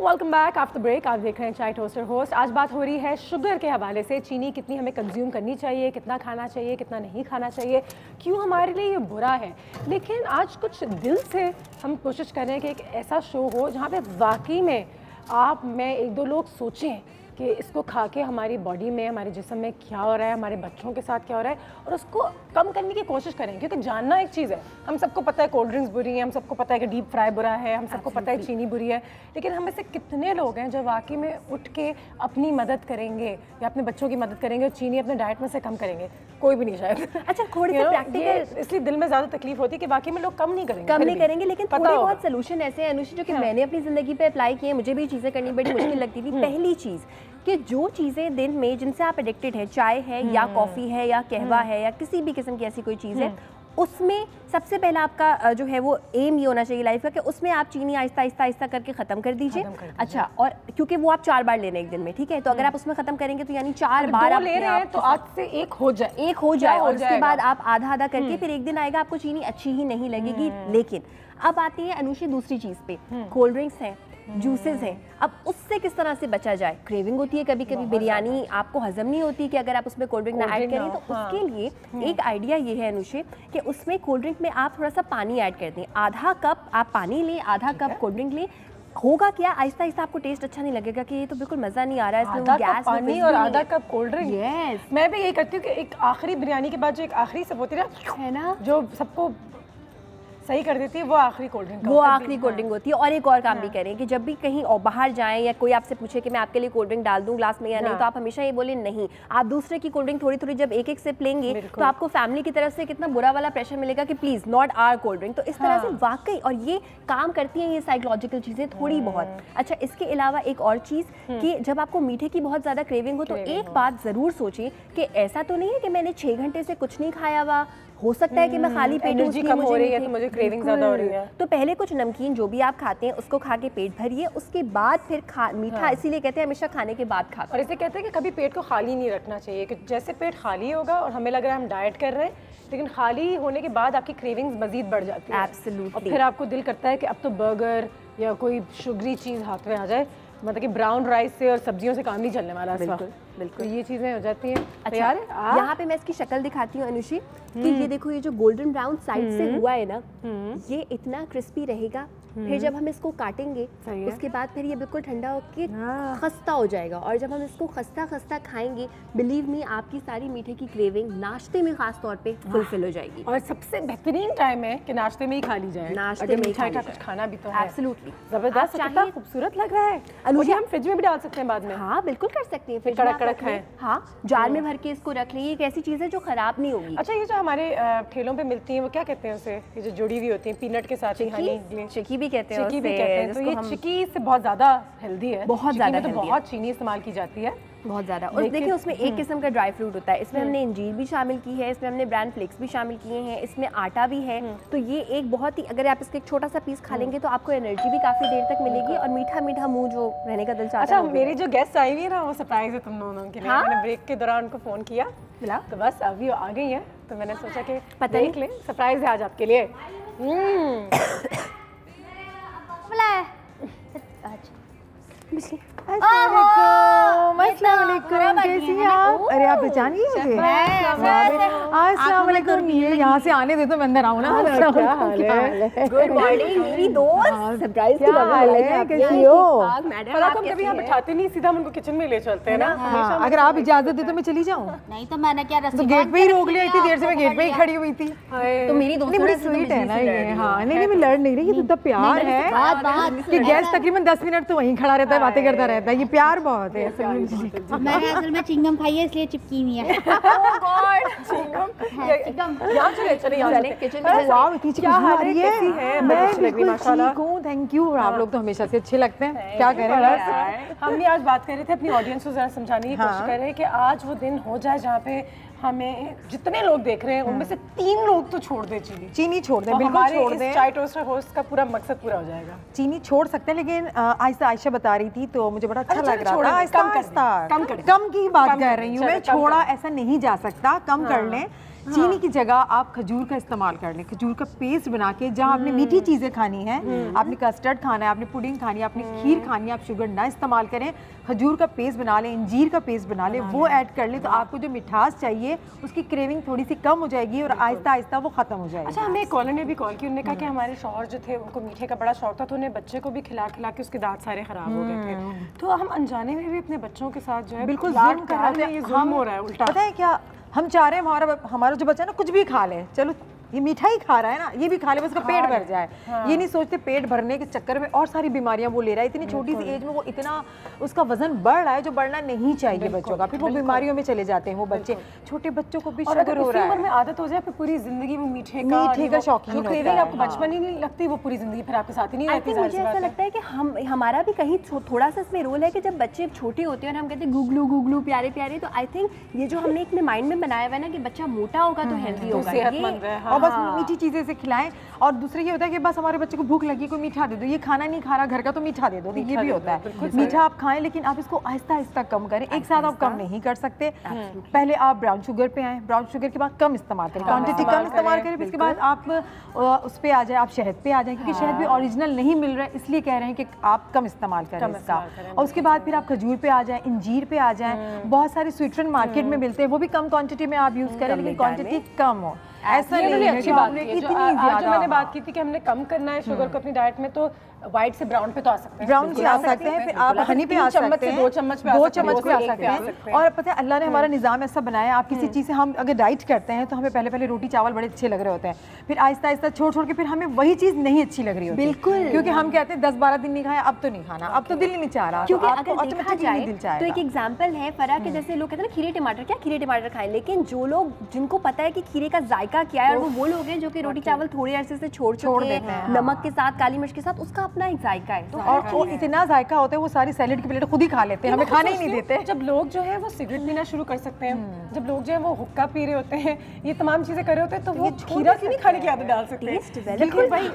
Welcome back after break. आप देख रहे हैं चाय टोस्टर होस्ट। आज बात हो रही है शुगर के हवाले से, चीनी कितनी हमें कंज्यूम करनी चाहिए, कितना खाना चाहिए, कितना नहीं खाना चाहिए, क्यों हमारे लिए ये बुरा है। लेकिन आज कुछ दिल से हम कोशिश कर रहे हैं कि एक ऐसा शो हो जहाँ पे वाकई में आप मैं एक दो लोग सोचें कि इसको खा के हमारी बॉडी में, हमारे जिस्म में क्या हो रहा है, हमारे बच्चों के साथ क्या हो रहा है, और उसको कम करने की कोशिश करें। क्योंकि जानना एक चीज़ है, हम सबको पता है कोल्ड ड्रिंक्स बुरी हैं, हम सबको पता है कि डीप फ्राई बुरा है, हम सबको पता है चीनी बुरी है, लेकिन हम में से कितने लोग हैं जो वाकई में उठ के अपनी मदद करेंगे या अपने बच्चों की मदद करेंगे और चीनी अपने डाइट में से कम करेंगे? कोई भी नहीं शायद। अच्छा, थोड़ी सी प्रैक्टिकल, इसलिए दिल में ज़्यादा तकलीफ होती है कि वाकई में लोग कम नहीं करेंगे, लेकिन थोड़े बहुत सोल्यूशन ऐसे हैं अनुषी जो कि मैंने अपनी ज़िंदगी पे अप्लाई किए। मुझे भी चीज़ें करनी बड़ी मुश्किल लगती थी। पहली चीज़ कि जो चीज़ें दिन में जिनसे आप एडिक्टेड हैं, चाय है या कॉफ़ी है या कहवा है या किसी भी किस्म की ऐसी कोई चीज़ है, उसमें सबसे पहला आपका जो है वो एम ये होना चाहिए लाइफ का कि उसमें आप चीनी आहिस्ता आहिस्ता आहिस्ता करके ख़त्म कर दीजिए। अच्छा, और क्योंकि वो आप 4 बार ले रहे हैं एक दिन में, ठीक है, तो अगर आप उसमें ख़त्म करेंगे तो यानी 4 बार आप ले रहे हैं तो आज से एक हो जाए, और उसके बाद आप आधा आधा करके फिर एक दिन आएगा आपको चीनी अच्छी ही नहीं लगेगी। लेकिन अब आती है अनुषी दूसरी चीज़ पे, कोल्ड ड्रिंक्स हैं, जूसेस हैं, अब उससे किस तरह से बचा जाए। क्रेविंग होती है कभी कभी, बिरयानी आपको हजम नहीं होती कि अगर आप उसमें कोल्ड ड्रिंक ना ऐड करें, तो उसके लिए एक आइडिया ये है अनुषे कि उसमें कोल्ड ड्रिंक में आप थोड़ा सा पानी ऐड कर दें। आधा कप आप पानी लें, आधा कप कोल्ड ड्रिंक लें। होगा क्या, आहिस्ता आहिस्ता आपको टेस्ट अच्छा नहीं लगेगा कि ये तो बिल्कुल मज़ा नहीं आ रहा है, इसमें आधा गैस कप पानी और आधा कप कोल्ड ड्रिंक। यस, मैं भी यही करती हूँ कि एक आखिरी बिरयानी के बाद जो एक आखिरी सब होती है ना, जो सबको सही कर देती है, वो आखिरी कोल्ड ड्रिंक, वो आखिरी कोल्ड ड्रिंक होती है। और एक और काम भी करें कि जब भी कहीं और बाहर जाएं या कोई आपसे पूछे कि मैं आपके लिए कोल्ड ड्रिंक डाल दूं ग्लास में या नहीं, तो आप हमेशा ये बोले नहीं। आप दूसरे की कोल्ड ड्रिंक थोड़ी थोड़ी जब एक एक सिप लेंगे तो आपको फैमिली की तरफ से कितना बुरा वाला प्रेशर मिलेगा कि please not our cold drink. तो इस तरह से वाकई, और ये काम करती हैं ये साइकोलॉजिकल चीज़ें थोड़ी बहुत। अच्छा, इसके अलावा एक और चीज़ कि जब आपको मीठे की बहुत ज़्यादा क्रेविंग हो तो एक बात ज़रूर सोचें कि ऐसा तो नहीं है कि मैंने 6 घंटे से कुछ नहीं खाया हुआ, हो सकता है कि मैं खाली पेट एनर्जी कम हो रही है तो मुझे क्रेविंग ज़्यादा हो रही है। तो पहले कुछ नमकीन जो भी आप खाते हैं उसको खा के पेट भरिए, उसके बाद फिर मीठा, इसीलिए कहते हैं हमेशा खाने के बाद खाते और इसे कहते हैं कि कभी पेट को खाली नहीं रखना चाहिए, कि जैसे पेट खाली होगा और हमें लग रहा है हम डाइट कर रहे हैं, लेकिन खाली होने के बाद आपकी क्रेविंग्स मजीद बढ़ जाती है। एब्सोल्युटली। और फिर आपको दिल करता है कि अब तो बर्गर या कोई शुगरी चीज़ हाथ में आ जाए, मतलब कि ब्राउन राइस से और सब्जियों से काम नहीं चलने वाला। बिल्कुल बिल्कुल, तो ये चीज़ें हो जाती हैं। अच्छा, यार यहाँ पे मैं इसकी शक्ल दिखाती हूँ अनुषी कि ये देखो, ये जो गोल्डन ब्राउन साइड से हुआ है ना, ये इतना क्रिस्पी रहेगा। फिर जब हम इसको काटेंगे उसके बाद फिर ये बिल्कुल ठंडा होके खस्ता हो जाएगा, और जब हम इसको खस्ता खस्ता खाएंगे, बिलीव मी आपकी सारी मीठे की क्रेविंग नाश्ते में खास तौर पे फुलफिल हो जाएगी। और सबसे बेहतरीन टाइम है कि नाश्ते में ही खा ली जाए, नाश्ते में मीठा कुछ खाना भी तो है। एब्सोल्युटली, जबरदस्त, कितना खूबसूरत लग रहा है। और ये हम फ्रिज में भी डाल सकते हैं बाद में। हाँ बिल्कुल कर सकते हैं, फिर कड़क कड़क है। हाँ, जार में भर के इसको रख लें, एक ऐसी चीज़ है जो खराब नहीं होगी। अच्छा, ये जो हमारे ठेलों पे मिलती हैं वो क्या कहते हैं उसे, ये जो जुड़ी हुई होती हैं पीनट के साथ, चिक्की भी कहते हैं, चिक्की भी कहते हैं। तो ये चिक्की से बहुत ज़्यादा हेल्दी है, बहुत ज़्यादा, तो बहुत चीनी इस्तेमाल की जाती है, बहुत ज़्यादा। और देखिए उसमें एक किस्म का ड्राई फ्रूट होता है, इसमें हमने अंजीर भी शामिल की है, इसमें हमने ब्रांड फ्लेक्स भी शामिल किए हैं, इसमें आटा भी है। तो ये एक बहुत ही, अगर आप इसका एक छोटा सा पीस खा लेंगे तो आपको एनर्जी भी काफ़ी देर तक मिलेगी और मीठा मीठा मुंह जो रहने का दिल चाहता है। अच्छा, मेरी जो गेस्ट आई हुई है ना, वो सरप्राइज है तुम दोनों के लिए। मैंने ब्रेक के दौरान उनको फ़ोन किया, तो बस अभी आ गई है, तो मैंने सोचा कि देख ले, सरप्राइज है आज आपके लिए। कैसी हैं आप? अरे आप पहचानी मुझे? अस्सलाम वालेकुम। ये यहाँ से आने दे तो मैं अंदर आऊँ ना। गुड मॉर्निंग मेरी दोस्त, सरप्राइज क्या हाल है, कैसी हो? मैडम आप कभी यहाँ बैठाते नहीं, सीधा हम उनको किचन में ले चलते हैं ना। अगर आप इजाजत दे तो मैं चली जाऊँ? नहीं तो मैंने क्या तो गेट पे ही रोक लिया, इतनी देर से मैं गेट पे ही खड़ी हुई थी। तो मेरी दोस्त बड़ी स्वीट है ना ये। हाँ, नहीं मैं लड़ नहीं रही, ये तो इतना प्यार है कि गेस्ट तकरीबन 10 मिनट तो वहीं खड़ा रहता है, बातें करता रहता है। ये प्यार बहुत है। मैंने असल में चिंगम खाई है इसलिए चिपकी हुई है। ओह गॉड, यहाँ चले यहाँ किचन में। वाओ, इतनी अच्छी खुशबू आ रही कैसी है? है। बड़ी मैं अच्छी लग रही है, बिल्कुल माशाल्लाह। ठीक हूँ, थैंक यू। आप लोग तो हमेशा से अच्छे लगते हैं, क्या करें बस। हम भी आज बात कर रहे थे, अपनी ऑडियंस को जरा समझाने की कोशिश कर रहे हैं कि आज वो दिन हो जाए जहाँ पे हमें जितने लोग देख रहे हैं उनमें से 3 लोग तो छोड़ दे चीनी छोड़ दें, बिल्कुल छोड़ दें। चाय टोस्टर होस्ट का पूरा मकसद पूरा हो जाएगा। चीनी छोड़ सकते हैं, लेकिन आयशा बता रही थी तो मुझे बड़ा अच्छा लग रहा था। आहिस्ता कम की बात कर रही हूँ मैं, छोड़ा ऐसा नहीं जा सकता, कम कर लें। चीनी की जगह आप खजूर का इस्तेमाल कर लें, खजूर का पेस्ट बना के। जहाँ आपने मीठी चीज़ें खानी है, आपने कस्टर्ड खाना है, आपने पुडिंग खानी है, आपने खीर खानी है, आप शुगर ना इस्तेमाल करें, खजूर का पेस्ट बना लें, अंजीर का पेस्ट बना लें, वो ऐड कर लें, तो आपको जो मिठास चाहिए उसकी क्रेविंग थोड़ी सी कम हो जाएगी और आहिस्ता आहिस्ता वो ख़त्म हो जाएगी। अच्छा, हमें एक कॉलर ने भी कॉल की, उन्होंने कहा कि हमारे शौहर जो थे उनको मीठे का बड़ा शौक था, तो उन्हें बच्चे को भी खिला खिला के उसके दांत सारे खराब हो गए थे। तो हम अनजाने में भी अपने बच्चों के साथ जो है बिल्कुल जुल्म कर रहे हैं, ये जुल्म हो रहा है उल्टा। पता है क्या, हम चाह रहे हैं हमारा जो बच्चा है ना कुछ भी खा ले, चलो ये मीठा ही खा रहा है ना, ये भी खा ले, बस उसका पेट भर जाए। ये नहीं सोचते पेट भरने के चक्कर में और सारी बीमारियां वो ले रहा है। इतनी छोटी सी एज में वो इतना उसका वजन बढ़ रहा है जो बढ़ना नहीं चाहिए बच्चों का, फिर वो बीमारियों में चले जाते हैं वो बच्चे। छोटे बच्चों को भी शुगर हो रहा है। उम्र में आदत हो जाए फिर पूरी जिंदगी वो मीठे का शौकीन होता है। आपको बचपन ही नहीं लगती, वो पूरी जिंदगी फिर आपके साथ ही नहीं रहती। मुझे ऐसा लगता है कि हमारा भी कहीं थोड़ा सा इसमें रोल है कि जब बच्चे छोटे होते हैं और हम कहते हैं गुगलू गुगलू प्यारे प्यारे, तो आई थिंक ये जो हमने अपने माइंड में बनाया हुआ है ना कि बच्चा मोटा होगा तो हेल्दी होगा, और बस मीठी चीज़ें से खिलाएं। और दूसरा ये होता है कि बस हमारे बच्चे को भूख लगी, कोई मीठा दे दो, ये खाना नहीं खा रहा घर का तो मीठा दे दो, ये भी होता है। मीठा आप खाएं लेकिन आप इसको आहिस्ता आहिस्ता कम करें, एक साथ आप कम नहीं कर सकते। पहले आप ब्राउन शुगर पे आए, ब्राउन शुगर के बाद कम इस्तेमाल करें, क्वांटिटी कम इस्तेमाल करें, फिर उसके बाद आप उस पे आ जाए, आप शहद पे आ जाएं, क्योंकि शहद भी ओरिजिनल नहीं मिल रहा है, इसलिए कह रहे हैं कि आप कम इस्तेमाल करें इसका। और उसके बाद फिर आप खजूर पे आ जाएं, इंजीर पे आ जाएं, बहुत सारे स्वीटनर मार्केट में मिलते हैं, वो भी कम क्वांटिटी में आप यूज करें, लेकिन क्वांटिटी कम हो। ऐसा नहीं है, अच्छी बात है। इतनी जो मैंने बात की थी कि हमने कम करना है शुगर को अपनी डाइट में, तो व्हाइट से ब्राउन पे तो आ सकते हैं, ब्राउन पे आ सकते हैं, फिर आप हनी पे आ सकते हैं, 2 चम्मच पे आ सकते हैं। और पता है अल्लाह ने हमारा निज़ाम ऐसा बनाया है, आप किसी चीज़ से हम अगर डाइट करते हैं तो हमें पहले पहले रोटी चावल बड़े अच्छे लग रहे होते हैं, फिर आहिस्ता आहिस्ता छोड़ छोड़ के फिर हमें वही चीज़ नहीं अच्छी लग रही होती। बिल्कुल, क्योंकि हम कहते हैं 10-12 दिन नहीं खाया, अब तो नहीं खाना, अब तो दिल ही नहीं चाह रहा। क्योंकि अगर देखा जाए तो एक एग्जांपल है फरा के, जैसे लोग कहते हैं ना खीरे टमाटर, क्या खीरे टमाटर खाएं, लेकिन जो लोग जिनको पता है कि खीरे का जायका क्या है, और वो लोग हैं जो कि रोटी चावल थोड़े अरसे से छोड़ देते हैं, नमक के साथ, काली मिर्च के साथ, उसका अपना एक जायका है। और वो इतना जायका होता है, वो सारी सैलेड की प्लेट खुद ही खा लेते हैं, हमें खाने ही नहीं देते। जब लोग जो है वो सिगरेट पीना शुरू कर सकते हैं, जब लोग जो है वो हुक्का पी रहे होते हैं, ये तमाम चीजें कर रहे होते हैं, तो वो खीरा क्यों नहीं खाने की आदत डाल सकते हैं? बिल्कुल भाई,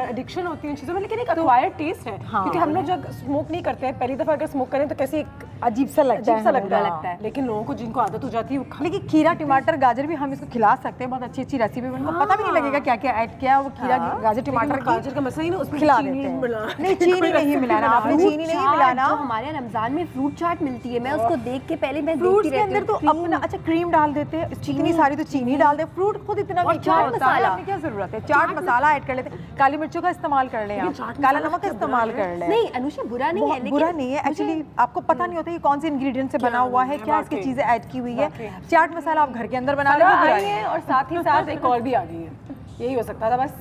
एडिक्शन होती है इन चीजों में, लेकिन एक एक्वायर्ड टेस्ट है, क्योंकि हम लोग जब स्मोक नहीं करते हैं, पहली दफा अगर स्मोक करें तो कैसे अजीब सा लगता है, लेकिन लोगों को जिनको आदत हो जाती है वो लेकिन खीरा टमाटर गाजर भी हम इसको खिला सकते हैं, बहुत अच्छी अच्छी रेसिपी में, उनको पता भी नहीं लगेगा क्या क्या ऐड किया, वो खीरा गाजर टमाटर गाजर का मसला ही ना उसमें खिला देते हैं। नहीं, चीनी नहीं मिलाना, आपने चीनी नहीं मिलाना। हमारे रमजान में फ्रूट चाट मिलती है, मैं उसको देख के पहले मैं फ्रूट के अंदर तो अपना अच्छा क्रीम डाल देते हैं, इतनी सारी तो चीनी डाल दे, फ्रूट खुद इतना मीठा होता है, आपने क्या जरूरत है, चाट मसाला ऐड कर लेते हैं, काली मिर्चों का इस्तेमाल कर लें, काला नमक का इस्तेमाल कर लें। नहीं अनुषा, बुरा नहीं है, बुरा नहीं है एक्चुअली, आपको पता नहीं होता ये कौन से इंग्रेडिएंट से बना हुआ है, क्या इसकी चीजें ऐड की हुई है। चाट मसाला आप घर के अंदर बना लें, और साथ ही साथ एक और भी आ गई है, यही हो सकता था। बस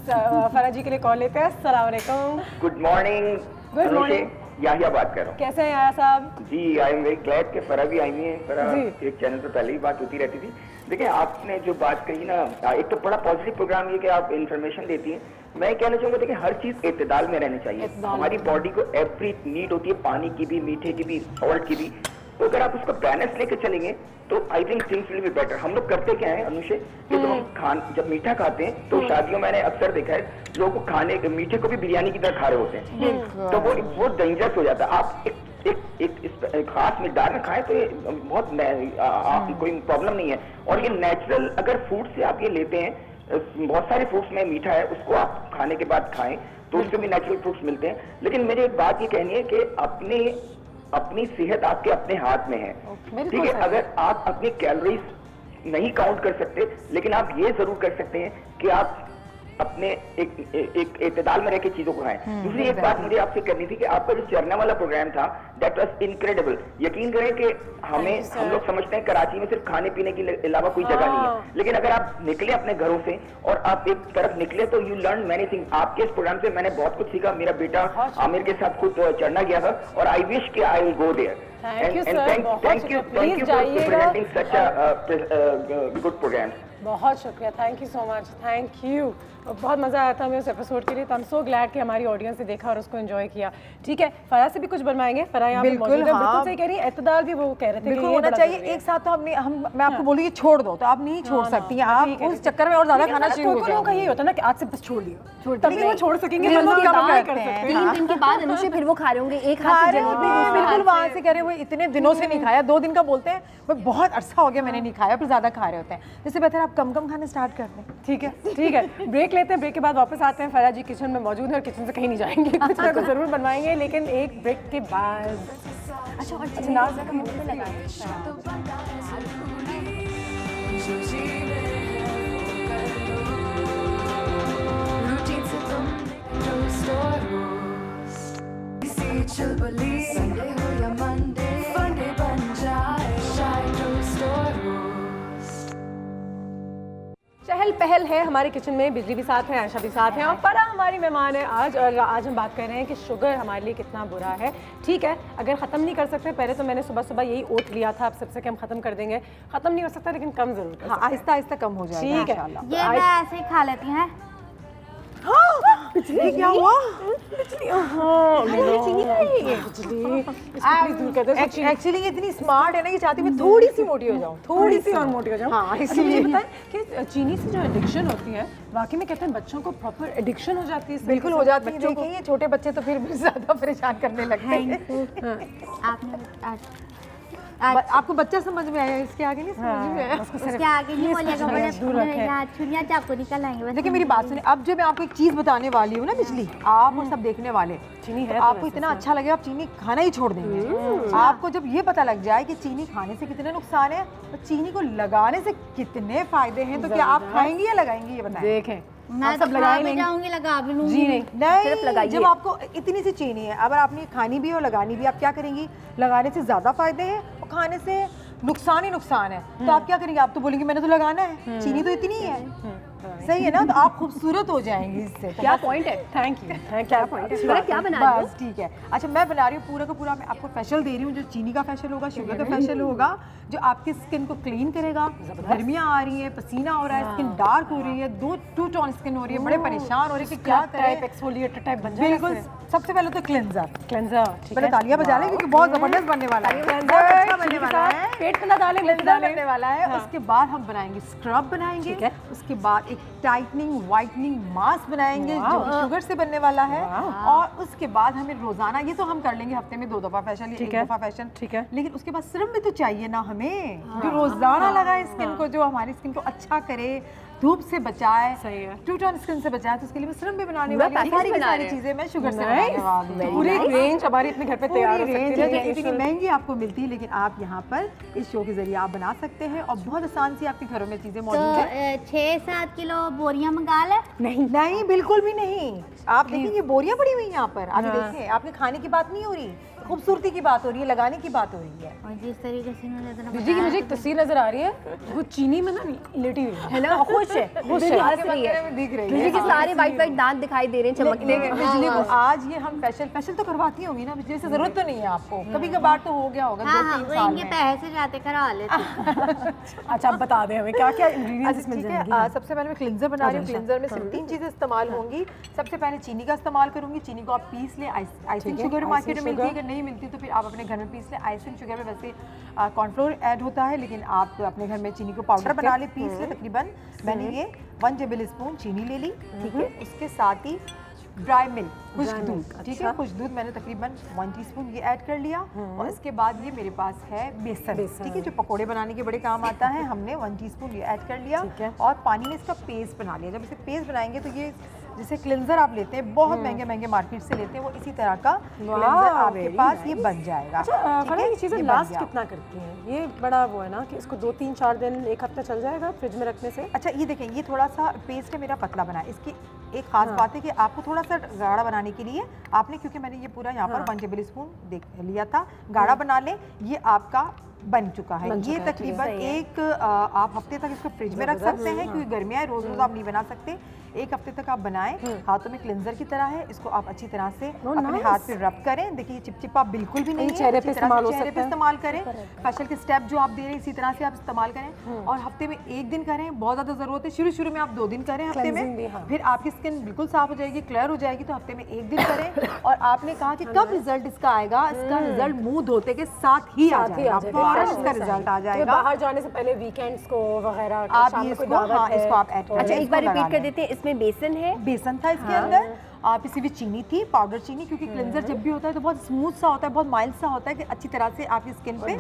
फरा जी के लिए कॉल लेते हैं। अस्सलाम वालेकुम। Good morning. Good morning. Yahya बात कर रहा हूँ। कैसे हैं याहिया साहब? जी, आई एम वेरी ग्लैड कि फरा भी आई हुई है। फरा एक चैनल पर पहले ही बात होती रहती थी। देखिए, आपने जो बात कही ना, एक तो बड़ा पॉजिटिव प्रोग्राम ये कि आप इन्फॉर्मेशन देती हैं। मैं कहना चाहूँगा, देखिए हर चीज एतदाल में रहनी चाहिए। हमारी बॉडी को एवरी नीड होती है, पानी की भी, मीठे की भी, सॉल्ट की भी। तो अगर आप उसका बैलेंस लेके चलेंगे तो I think things will be better. हम लोग करते क्या है अनुषे, कि जब मीठा खाते हैं तो शादियों में मैंने अक्सर देखा है लोगों को खाने मीठे को भी बिरयानी की तरह खा रहे होते हैं, तो वो डेंजरस हो जाता है। आप एक खास मिकदार में खाएं तो ये बहुत कोई प्रॉब्लम नहीं है। और ये नेचुरल अगर फ्रूट से आप ये लेते हैं, बहुत सारे फ्रूट्स में मीठा है, उसको आप खाने के बाद खाएं तो उससे भी नेचुरल फ्रूट्स मिलते हैं। लेकिन मेरी एक बात ये कहनी है कि अपनी सेहत आपके अपने हाथ में है, ठीक है। अगर आप अपनी कैलोरीज नहीं काउंट कर सकते, लेकिन आप ये जरूर कर सकते हैं कि आप अपने एक एतदाल में रह के चीजों को खाएं। दूसरी एक बात मुझे आपसे करनी थी कि आपका जो चरना वाला प्रोग्राम था, दैट वाज इनक्रेडिबल। यकीन करें कि हम लोग समझते हैं कराची में सिर्फ खाने पीने के अलावा कोई जगह नहीं है, लेकिन अगर आप निकले अपने घरों से और आप एक तरफ निकले तो यू लर्न मैनी थिंग। आपके इस प्रोग्राम से मैंने बहुत कुछ सीखा। मेरा बेटा आमिर के साथ खुद चढ़ना गया था और आई विश कि I will go there. Thank you sir, thank you for presenting such a good program. बहुत शुक्रिया, thank you so much, thank you. बहुत मज़ा आया था हमें उस एपिसोड के लिए। तो आई एम सो ग्लैड कि हमारी ऑडियंस ने देखा और उसको एंजॉय किया। ठीक है, फरा से भी कुछ बनवाएंगे। फरा यहाँ पे मौजूद है, बिल्कुल सही कह रही है। एतदाल भी वो कह रहे थे बिल्कुल होना चाहिए एक साथ। तो मैं आपको बोलूँ ये छोड़ दो, तो आप नहीं छोड़ सकती हैं, आप उस चक्कर में और ज्यादा खाना शुरू हो जाएगा। यही होता है ना कि आज से बस छोड़ दिया, तभी वो छोड़ सकेंगे। 3 दिन के बाद अनुषे फिर वो खा रहे होंगे, एक हाथ से बिल्कुल वहाँ से कह रहे वो इतने दिनों से नहीं खाया, 2 दिन का बोलते हैं, वो बहुत अरसा हो गया मैंने नहीं खाया, फिर ज्यादा खा रहे होते हैं। इससे बेहतर आप कम खाना स्टार्ट कर दें। ठीक है, ब्रेक लेते हैं, ब्रेक के बाद वापस आते हैं। फरा जी किचन में मौजूद है और किचन से कहीं नहीं जाएंगे, कुछ ना कुछ जरूर बनवाएंगे, लेकिन एक ब्रेक के बाद। अच्छा, और नाज का मुंह पे लगाएं। संडे हो या मंडे, फंडे बन जाए, शायद टोस्ट और रोस्ट। चहल पहल है हमारे किचन में, बिजली भी साथ है, आयशा भी साथ है और फरा हमारी मेहमान है आज। और आज हम बात कर रहे हैं कि शुगर हमारे लिए कितना बुरा है। ठीक है, अगर ख़त्म नहीं कर सकते, पहले तो मैंने सुबह सुबह यही ओट लिया था, अब सबसे कि हम ख़त्म कर देंगे। ख़त्म नहीं हो सकता लेकिन कम जरूर कर सकते हैं। आहिस्ता आहिस्ता कम हो जाएगा। ठीक है, ये मैं ऐसे ही खा लेती हैं। ये क्या हुआ? एक्चुअली ये इतनी स्मार्ट है ना, ये चाहती मैं थोड़ी सी मोटी हो जाऊँ, थोड़ी सी और मोटी हो जाओ। हाँ, मुझे इसीलिए बताएं कि चीनी से जो एडिक्शन होती है वाकई में कहते हैं बच्चों को प्रॉपर एडिक्शन हो जाती है। बिल्कुल हो जाती है। देखिए ये छोटे बच्चे तो फिर भी ज्यादा परेशान करने लगते हैं। आपको बच्चा समझ में आया, इसके आगे नहीं समझ में आया। उसके आगे नहीं बोलेगा, बड़े छुरियां चाकू निकल आएंगे। देखिए मेरी बात सुनिए, अब जो मैं आपको एक चीज बताने वाली हूँ ना पिछली, आप और सब देखने वाले, चीनी है तो आपको इतना अच्छा लगेगा, आप चीनी खाना ही छोड़ देंगे। आपको जब ये पता लग जाए कि चीनी खाने से कितने नुकसान है और चीनी को लगाने से कितने फायदे हैं, तो क्या आप खाएंगी या लगाएंगी, ये बताएं। देखें मैं सब लगा भी जाऊंगी, लगा भी लूंगी। जी नहीं, सिर्फ लगाइए। जब आपको इतनी सी चीनी है, अगर आपने खानी भी और लगानी भी, आप क्या करेंगी? लगाने से ज्यादा फायदे हैं और खाने से नुकसान ही नुकसान है, तो आप क्या करेंगे? आप तो बोलेंगे मैंने तो लगाना है, चीनी तो इतनी है, सही है ना? तो आप खूबसूरत हो जाएंगी इससे। क्या पॉइंट है? Thank you. क्या पॉइंट है? क्या बना रही हो? बस ठीक है। अच्छा मैं बना रही हूँ पूरा का पूरा, मैं आपको फेशियल दे रही हूँ, जो चीनी का फेशियल होगा, शुगर का फेशियल होगा, जो आपकी स्किन को क्लीन करेगा। गर्मियाँ आ रही हैं, पसीना हो रहा है, स्किन डार्क हो रही है, टू टोन स्किन हो रही है, बड़े परेशान हो रहे हैं कि क्या करें, एक्सफोलिएटर टाइप बन जाएगा। बिल्कुल। सबसे पहले तो क्लेंजर पहले तालियां बजा लें क्योंकि बहुत जबरदस्त बनने वाला है, बनने वाला है, पेट में डालें, बनने वाला है। उसके बाद हम बनाएंगे स्क्रब बनाएंगे, उसके बाद एक टाइटनिंग वाइटनिंग मास्क बनाएंगे जो शुगर से बनने वाला है, और उसके बाद हमें रोजाना, ये तो हम कर लेंगे हफ्ते में 2 दफा फेशियल, एक दफा फेशियल, ठीक है, लेकिन उसके बाद सिरम भी तो चाहिए ना हमें, जो रोजाना लगाए स्किन को, जो हमारी स्किन को अच्छा करे, धूप से बचाए, सही है, टू टोन स्किन से बचाए। तो उसके लिए मैं सिरम भी बनाने वाली हूं, सारी चीजें मैं शुगर से बनाने वाली हूं। पूरी रेंज हमारी इतने घर पे तैयार हो सकती है, इतनी महंगी आपको मिलती है, लेकिन आप यहाँ पर इस शो के जरिए आप बना सकते हैं, और बहुत आसान सी आपके घरों में चीजें मौजूद है। 6-7 किलो बोरियां मंगा ले। नहीं बिल्कुल भी नहीं। आप देखिए ये बोरियां पड़ी हुई यहाँ पर, आप देखिए, आपने खाने की बात नहीं हो रही, खूबसूरती की बात हो रही है, लगाने की बात हो रही है। और जिस तरीके से जी की मुझे एक तस्वीर नजर आ रही है, वो चीनी में ना लेटी हुई है ना, खुश है, खुश है, दिख रही है, कि सारे वाइट वाइट दांत दिखाई दे रहे हैं, चमकते हैं। बिजली को आज ये हम फेशियल तो करवाती होंगी ना, बिजली से जरूरत तो नहीं है आपको, कभी कभार तो हो गया होगा 2-3 साल में। पैसे जाते करा लेते। अच्छा आप बता दें हमें क्या क्या इंग्रेडिएंट्स मिल जाएंगे। सबसे पहले मैं क्लिंजर बना रही हूँ, क्लिंजर में सिर्फ 3 चीजें इस्तेमाल होंगी। सबसे पहले चीनी का इस्तेमाल करूंगी, चीनी को आप पीस ले, आइसिंग शुगर मार्केट में मिलती है, अगर नहीं मिलती तो फिर आप अपने घर में पीस ले। आइसिंग शुगर में वैसे कॉर्नफ्लोर ऐड होता है, लेकिन आप अपने घर में चीनी को पाउडर बना ले, पीस ले। तकरीबन मैंने ये 1 टेबल स्पून चीनी ले ली, ठीक है। इसके साथ ही ड्राई मिल्क, खुश्क दूध, ठीक है, खुश्क दूध मैंने तकरीबन 1 टीस्पून ये ऐड कर लिया। और इसके बाद ये मेरे पास है बेसन, ठीक है, जो पकोड़े बनाने के बड़े काम आता है, हमने 1 टीस्पून ये ऐड कर लिया, और पानी में इसका पेस्ट बना लिया। जब इसे पेस्ट बनाएंगे तो ये जैसे क्लिंजर आप लेते हैं, बहुत महंगे महंगे मार्केट से लेते हैं, वो इसी तरह का क्लिंजर आपके पास ये बन जाएगा। अच्छा ये चीज़ें लास्ट कितना करती हैं? ये बड़ा वो है ना कि इसको 2-3-4 दिन, 1 हफ्ता चल जाएगा फ्रिज में रखने से। अच्छा ये देखें, ये थोड़ा सा पेस्ट है मेरा पतला बना है। इसकी एक खास बात है कि आपको थोड़ा सा गाढ़ा बनाने के लिए आपने, क्योंकि मैंने ये पूरा यहाँ पर 1 टेबल स्पून लिया था, गाढ़ा बना ले, ये आपका बन चुका है। ये तकरीबन आप हफ्ते तक इसको फ्रिज में रख सकते हैं, क्योंकि गर्मियाँ रोज रोज आप नहीं बना सकते। 1 हफ्ते तक आप बनाएं, हाथों में क्लिंजर की तरह है, इसको आप अच्छी तरह से अपने हाथ पे रब करें। देखिए ये चिपचिपा बिल्कुल भी नहीं है, चेहरे पे इस्तेमाल करें। फेशियल के स्टेप जो आप दे रहे हैं इसी तरह से आप इस्तेमाल करें, और हफ्ते में 1 दिन करें, बहुत ज्यादा जरूरत है। शुरू में आप 2 दिन करें हफ्ते में, फिर आपकी स्किन बिल्कुल साफ हो जाएगी, क्लियर हो जाएगी, तो हफ्ते में 1 दिन करें। और आपने कहा कि कब रिजल्ट इसका आएगा, इसका रिजल्ट मुंह धोते के साथ ही आ जाएगा, फौरन इसका रिजल्ट आ जाएगा। बाहर जाने से पहले वीकेंड्स को वगैरह आप इसको आप ऐड करें। अच्छा एक बार रिपीट कर देते हैं, इसमें बेसन है, बेसन था इसके अंदर, आप इसी भी चीनी थी, पाउडर चीनी, क्योंकि क्लिंजर जब भी होता है तो बहुत स्मूथ सा होता है, बहुत माइल्ड सा होता है कि अच्छी तरह से आपकी स्किन पे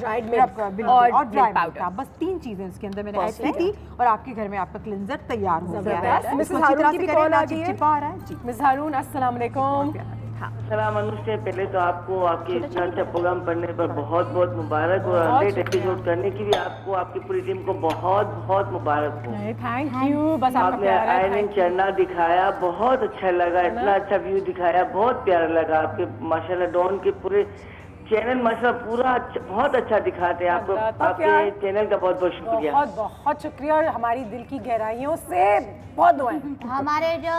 और ड्राई पाउडर, बस 3 चीजें इसके अंदर मैंने ऐड की थी, और आपके घर में आपका क्लिंजर तैयार हो गया है। मिसेस हारून की भी कॉल आ गई है। चिपचिपा आ रहा है जी। मिस हारून अस्सलाम वालेकुम। सलाम अनुष्ठा, पहले तो आपको आपके इतना अच्छा प्रोग्राम करने पर बहुत बहुत मुबारक, और 100 एपिसोड करने की भी आपको, आपकी पूरी टीम को बहुत बहुत मुबारक हो। Thank you. बस आपने आयरन चरना दिखाया, बहुत अच्छा लगा, इतना अच्छा व्यू दिखाया, बहुत प्यारा लगा। आपके माशाल्लाह डॉन के पूरे चैनल माशाल्लाह पूरा बहुत अच्छा दिखाते हैं आपको, आपके चैनल का बहुत बहुत शुक्रिया। बहुत बहुत शुक्रिया, और हमारी दिल की गहराइयों से बहुत दुआएं। हमारे जो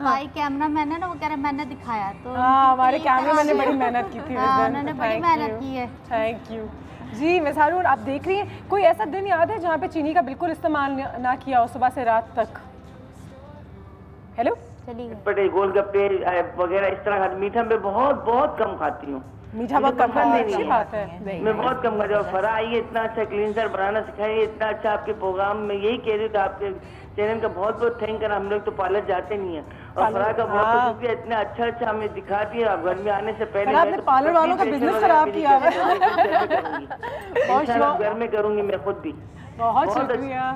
भाई कैमरा मैन है ना, वो कह रहे मैंने दिखाया, तो हमारे कैमरा मैन ने बड़ी मेहनत की थी, उन्होंने बड़ी मेहनत की है। थैंक यू जी। मिस हारून आप देख रही हैं, कोई ऐसा दिन याद है जहाँ पे चीनी का बिल्कुल इस्तेमाल ना किया हो सुबह से रात तक? हेलो चटपटे गोलगप्पे वगैरह इस तरह का मीठा मैं बहुत बहुत कम खाती हूँ। मीठा बहुत कम खाते हैं, अच्छी बात है। मैं बहुत कम खाती हूँ। फरा आइए, इतना अच्छा क्लींजर बनाना सिखाइए, इतना अच्छा आपके प्रोग्राम में यही कह रही हूँ कि आपके चैनल का बहुत बहुत थैंक कर। हम लोग तो पार्लर जाते नहीं है और फरा का बहुत बहुत शुक्रिया, इतना अच्छा अच्छा हमें दिखाती है। आप घर में आने से पहले आपने पार्लर वालों का बिजनेस खराब किया है। घर में करूंगी मैं खुद भी। बहुत शुक्रिया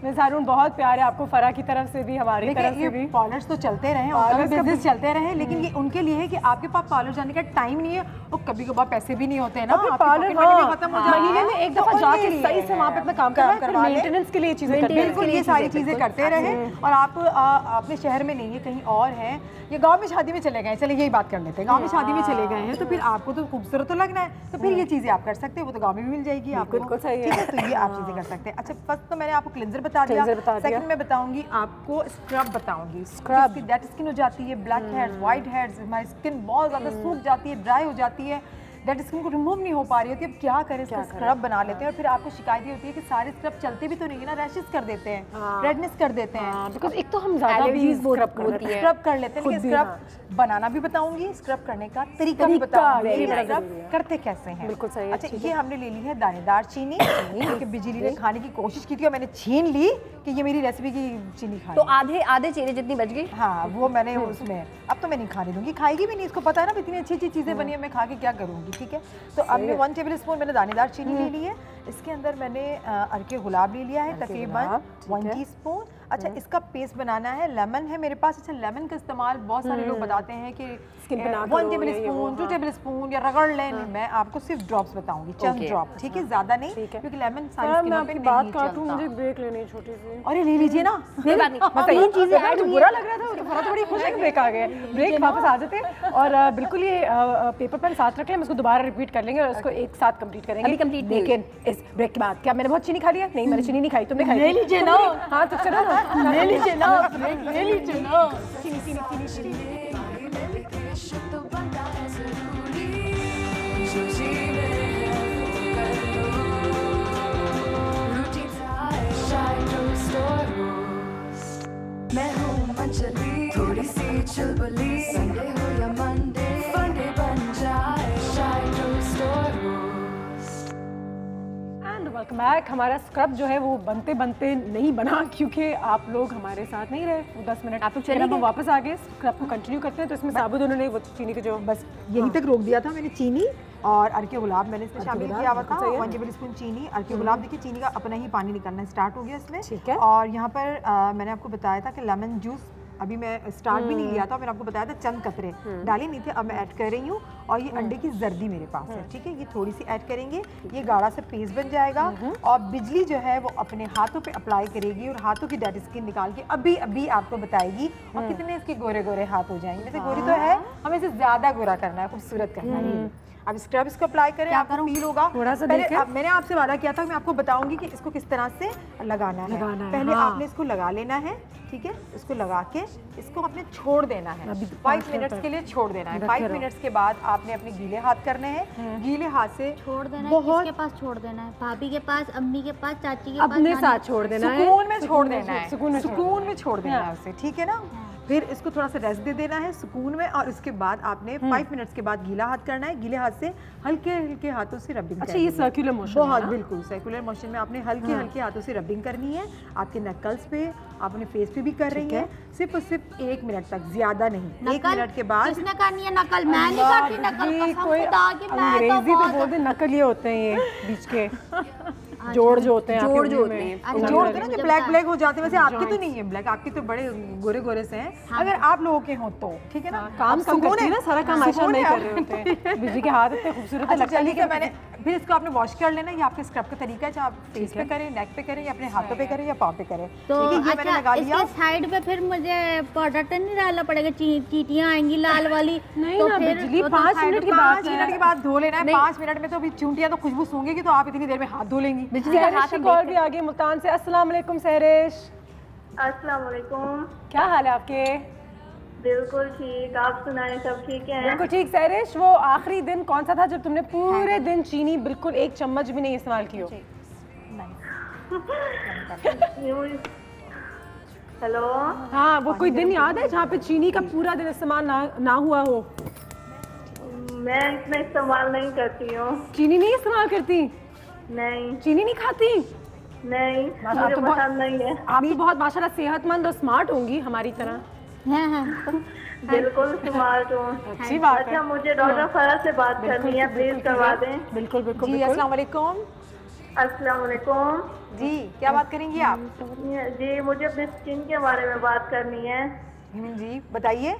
मिस हारून, बहुत प्यार है आपको फरा की तरफ से भी, हमारी तरफ से भी। पार्लर्स तो चलते रहे, उनका बिजनेस चलते रहे, लेकिन ये उनके लिए है कि आपके पास पार्लर जाने का टाइम नहीं है और कभी कभार पैसे भी नहीं होते हैं ना, पार्लर खत्म हो जाए, महीने में एक दफा जाके सही से वहाँ पे अपना काम करवा लें, मेंटेनेंस के लिए चीजें करते हैं। बिल्कुल, ये सारी चीजें करते रहे। और आप अपने शहर में नहीं है, कहीं और है, या गांव में शादी में चले गए, चले यही बात कर लेते हैं, गांव में शादी में चले गए हैं तो फिर आपको तो खूबसूरत तो लगना है, तो फिर ये चीजें आप कर सकते हैं, वो तो गांव में भी मिल जाएगी आपको। बिल्कुल सही है, तो ये आप चीजें कर सकते हैं। अच्छा, फर्स्ट तो मैंने आपको क्लिंजर बता दिया, सेकंड में बताऊंगी आपको स्क्रब बताऊंगी। स्क्रब डेड स्किन हो जाती है, ब्लैक हेयर्स, व्हाइट हेयर्स, हमारी स्किन बहुत ज्यादा सूख जाती है, ड्राई हो जाती है, डेड स्किन को रिमूव नहीं हो पा रही होती, अब क्या करें, इसका स्क्रब बना लेते हैं। और फिर आपको शिकायत ये होती है कि सारे स्क्रब चलते भी तो नहीं है ना, रैशेस कर देते हैं, रेडनेस कर देते हैं, बिकॉज एक तो हम ज्यादा भी स्क्रब कर लेते हैं। स्क्रब बनाना भी बताऊंगी, स्क्रब करने का तरीका भी बताऊंगी, स्क्रब करते कैसे हैं। बिल्कुल सही। अच्छा, ये हमने ले ली है दानेदार चीनी, क्योंकि बिजली ने खाने की कोशिश की थी और मैंने छीन ली कि ये मेरी रेसिपी की चीनी खाई, तो आधे चेहरे जितनी बच गई। हाँ, वो मैंने उसमें, अब तो मैं नहीं खाने दूंगी, खाएगी भी नहीं, इसको पता है ना इतनी अच्छी अच्छी चीजें बनी है, मैं खा के क्या करूंगी। ठीक है, तो अब मैं 1 टेबल स्पून मैंने दानेदार चीनी ले ली है, इसके अंदर मैंने अर्के गुलाब ले लिया है तकरीबन 1 टीस्पून। अच्छा, इसका पेस्ट बनाना है, लेमन है मेरे पास। अच्छा, लेमन का इस्तेमाल बहुत सारे लोग बताते हैं कि 1 टेबल स्पून 2 टेबल स्पून या रगड़ लें, मैं आपको सिर्फ ड्रॉप्स बताऊंगी, चंद ड्रॉप, ठीक है, ज्यादा नहीं, क्योंकि लेमन सारी स्किन पे बात काटूं, मुझे ब्रेक लेनी छोटी सी। अरे ले लीजिए ना, कोई बात नहीं, तीन चीजें ऐड हुई, बुरा लग रहा था तो फरा थोड़ी खुश है कि ब्रेक आ गए, ब्रेक वापस आ जाते हैं। और बिल्कुल ये पेपर पेन साथ रख लें, हम इसको दोबारा रिपीट कर लेंगे और उसको एक साथ कंप्लीट करेंगे। अभी कंप्लीट लेकिन इस ब्रेक के बाद क्या मैंने बहुत चीनी खा लिया? नहीं, मैंने चीनी नहीं खाई, तुमने खाई। ले लीजिए ना। हाँ तो चलो ना, ले लीजिए ना, ले लीजिए ना। तो बनता है जरूरी, जो जीने मैं हूँ मंचली, थोड़ी सी चुलबुली, संडे हो या मंडे, फंडे बन जाए शाय टोस्ट और रोस्ट। And welcome back. हमारा स्क्रब जो है वो बनते बनते नहीं बना, क्योंकि आप लोग हमारे साथ नहीं रहे वो 10 मिनट, आप लोग चले, हम वापस आ गए, स्क्रब को कंटिन्यू करते हैं। तो इसमें साबुत उन्होंने वो चीनी के जो बस यहीं तक रोक दिया था मैंने, चीनी और अर्के गुलाब मैंने इसमें शामिल किया हुआ था, 1 टेबल स्पून चीनी, अर्के गुलाब। देखिए चीनी का अपना ही पानी निकलना स्टार्ट हो गया इसमें, ठीक है। और यहाँ पर मैंने आपको बताया था कि लेमन जूस, अभी मैं स्टार्ट भी नहीं लिया था, मैंने आपको बताया था चंद कतरे डाले नहीं थे, अब मैं ऐड कर रही हूँ। और ये अंडे की जर्दी मेरे पास है, ठीक है, ये थोड़ी सी ऐड करेंगे, ये गाढ़ा सा पेस्ट बन जाएगा। और बिजली जो है वो अपने हाथों पे अप्लाई करेगी और हाथों की डेड स्किन निकाल के अभी अभी आपको बताएगी, और कितने इसके गोरे गोरे हाथ हो जाएंगे। वैसे गोरी तो है, हमें इसे ज्यादा गोरा करना है, खूबसूरत करना है। अब स्क्रब इसको अप्लाई करें, आपको फील होगा थोड़ा सा। पहले मैंने आपसे वादा किया था, मैं आपको बताऊंगी कि इसको किस तरह से लगाना है। पहले आपने इसको लगा लेना है, ठीक है, इसको लगा के इसको आपने छोड़ देना है 5 मिनट्स के लिए, छोड़ देना है। 5 मिनट्स के बाद आपने अपने गीले हाथ करने हैं, गीले हाथ से छोड़ देना है। किसके पास छोड़ देना है? भाभी के पास, अम्मी के पास, चाची के पास, अपने साथ छोड़ देना है, सुकून में छोड़ देना है, सुकून में छोड़ देना है उसे, ठीक है ना। फिर इसको थोड़ा सा रेस्ट दे देना है सुकून में, और उसके बाद आपने 5 मिनट्स के बाद गीला हाथ करना है, गीले हाथ से हल्के हल्के हाथों से रबिंग। अच्छा, ये सर्कुलर मोशन, बहुत बिल्कुल सर्कुलर मोशन में आपने हल्के हल्के हाथों से रबिंग करनी है, आपके नकल्स पे, आप अपने फेस पे भी कर रही हैं, सिर्फ और सिर्फ 1 मिनट तक, ज्यादा नहीं। 1 मिनट के बाद किसने करनी है नकल? मैं नहीं करती नकल, कसम खुदा की। मैं अंग्रेजी तो बोलते नकल, ये होते हैं ये बीच के जोड़ जो होते हैं, जोड़ जो होते हैं, जोड़ होते हैं ना जो ब्लैक ब्लैक हो जाते हैं। वैसे आपके तो नहीं है ब्लैक, आपके तो बड़े गोरे गोरे से हैं। अगर आप लोगों के हो तो ठीक है ना, काम कम करती है ना, सारा काम आयशा नहीं कर रहे होते हैं, बिजली के हाथ इतने खूबसूरत लगता है। कि मैंने फिर इसको आपने वॉश कर लेना, ये आपके स्क्रब का तरीका है, चाहे आप फेस पे करें, नेक पे करें, या अपने हाथों पे करें, या पाँव पे करें। तो ये मैंने लगा लिया। इसके साइड पे फिर मुझे पाउडर तो नहीं डालना पड़ेगा? चींटियां आएंगी लाल वाली, नहीं तो ना फिर बिजली 5 मिनट की बात 5 मिनट के बाद धो लेना है। 5 मिनट में तो अभी चूंटियां तो खुशबू सूंघेगी, तो आप इतनी देर में हाथ धो लेंगी। बिजली का हाथ कॉल भी आ गई मुल्तान से। अस्सलाम वालेकुम सहरिश। अस्सलाम वालेकुम। क्या हाल है आपके? बिल्कुल ठीक, आप सुनाएं, सब ठीक है? बिल्कुल ठीक सहरिश। वो आखिरी दिन कौन सा था जब तुमने पूरे दिन चीनी बिल्कुल 1 चम्मच भी नहीं इस्तेमाल की हो? हेलो। हाँ, वो कोई दिन याद है जहाँ पे चीनी का पूरा दिन इस्तेमाल ना हुआ हो? मैं इतना इस्तेमाल नहीं करती हूँ। चीनी नहीं इस्तेमाल करती? नहीं। चीनी नहीं खाती? नहीं, मुझे पसंद नहीं है। आप भी बहुत माशाल्लाह सेहतमंद और स्मार्ट होंगी हमारी तरह। बिल्कुल स्मार्ट हूँ। अच्छी बात है। अच्छा, मुझे डॉक्टर फरह से बात करनी है, प्लीज करवा दें। बिल्कुल बिल्कुल। जी अस्सलाम वालेकुम। अस्सलाम वालेकुम। जी क्या बात करेंगी आप? जी मुझे अपनी स्किन के बारे में बात करनी है। जी बताइए।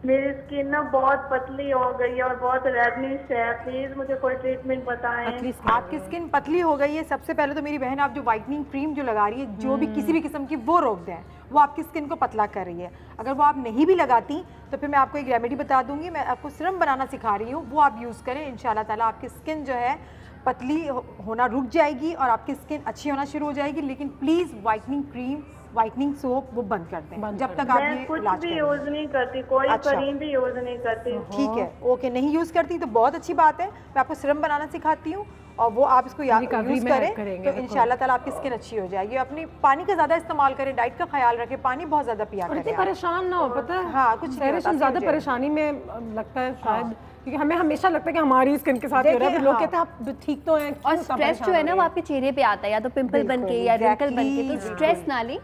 मेरी स्किन ना बहुत पतली हो गई है और बहुत रेडनेस है, प्लीज मुझे कोई ट्रीटमेंट बताएं। आपकी स्किन पतली हो गई है, सबसे पहले तो मेरी बहन आप जो व्हाइटनिंग क्रीम जो लगा रही है, जो भी किसी भी किस्म की वो रोक दें, वो आपकी स्किन को पतला कर रही है। अगर वो आप नहीं भी लगाती तो फिर मैं आपको एक रेमेडी बता दूंगी, मैं आपको सिरम बनाना सिखा रही हूँ, वो आप यूज़ करें। इंशाल्लाह ताला आपकी स्किन जो है पतली होना रुक जाएगी और आपकी स्किन अच्छी होना शुरू हो जाएगी। लेकिन please whitening cream, whitening soap वो बंद कर दें जब तक आप ये कुछ इलाज भी यूज नहीं करती, कोई क्रीम भी यूज नहीं करती। ठीक है, ओके, नहीं यूज करती तो बहुत अच्छी बात है। मैं आपको सिरम बनाना सिखाती हूँ और वो आप इसको यूज करें तो इंशाल्लाह ताला आपकी स्किन अच्छी हो जाएगी। अपनी पानी का ज्यादा इस्तेमाल करें, डाइट का ख्याल रखें, पानी बहुत ज्यादा पिया करें। परेशान ना हो, पता है हाँ कुछ ज्यादा परेशानी में लगता है शायद, क्योंकि हमें हमेशा लगता है कि हमारी स्किन के साथ हो रहा है, लोग कहते हैं आप ठीक तो हैं। और स्ट्रेस जो है ना वो आपके चेहरे पे आता है, या तो पिंपल बन के या रिंकल बन के, तो स्ट्रेस ना लें,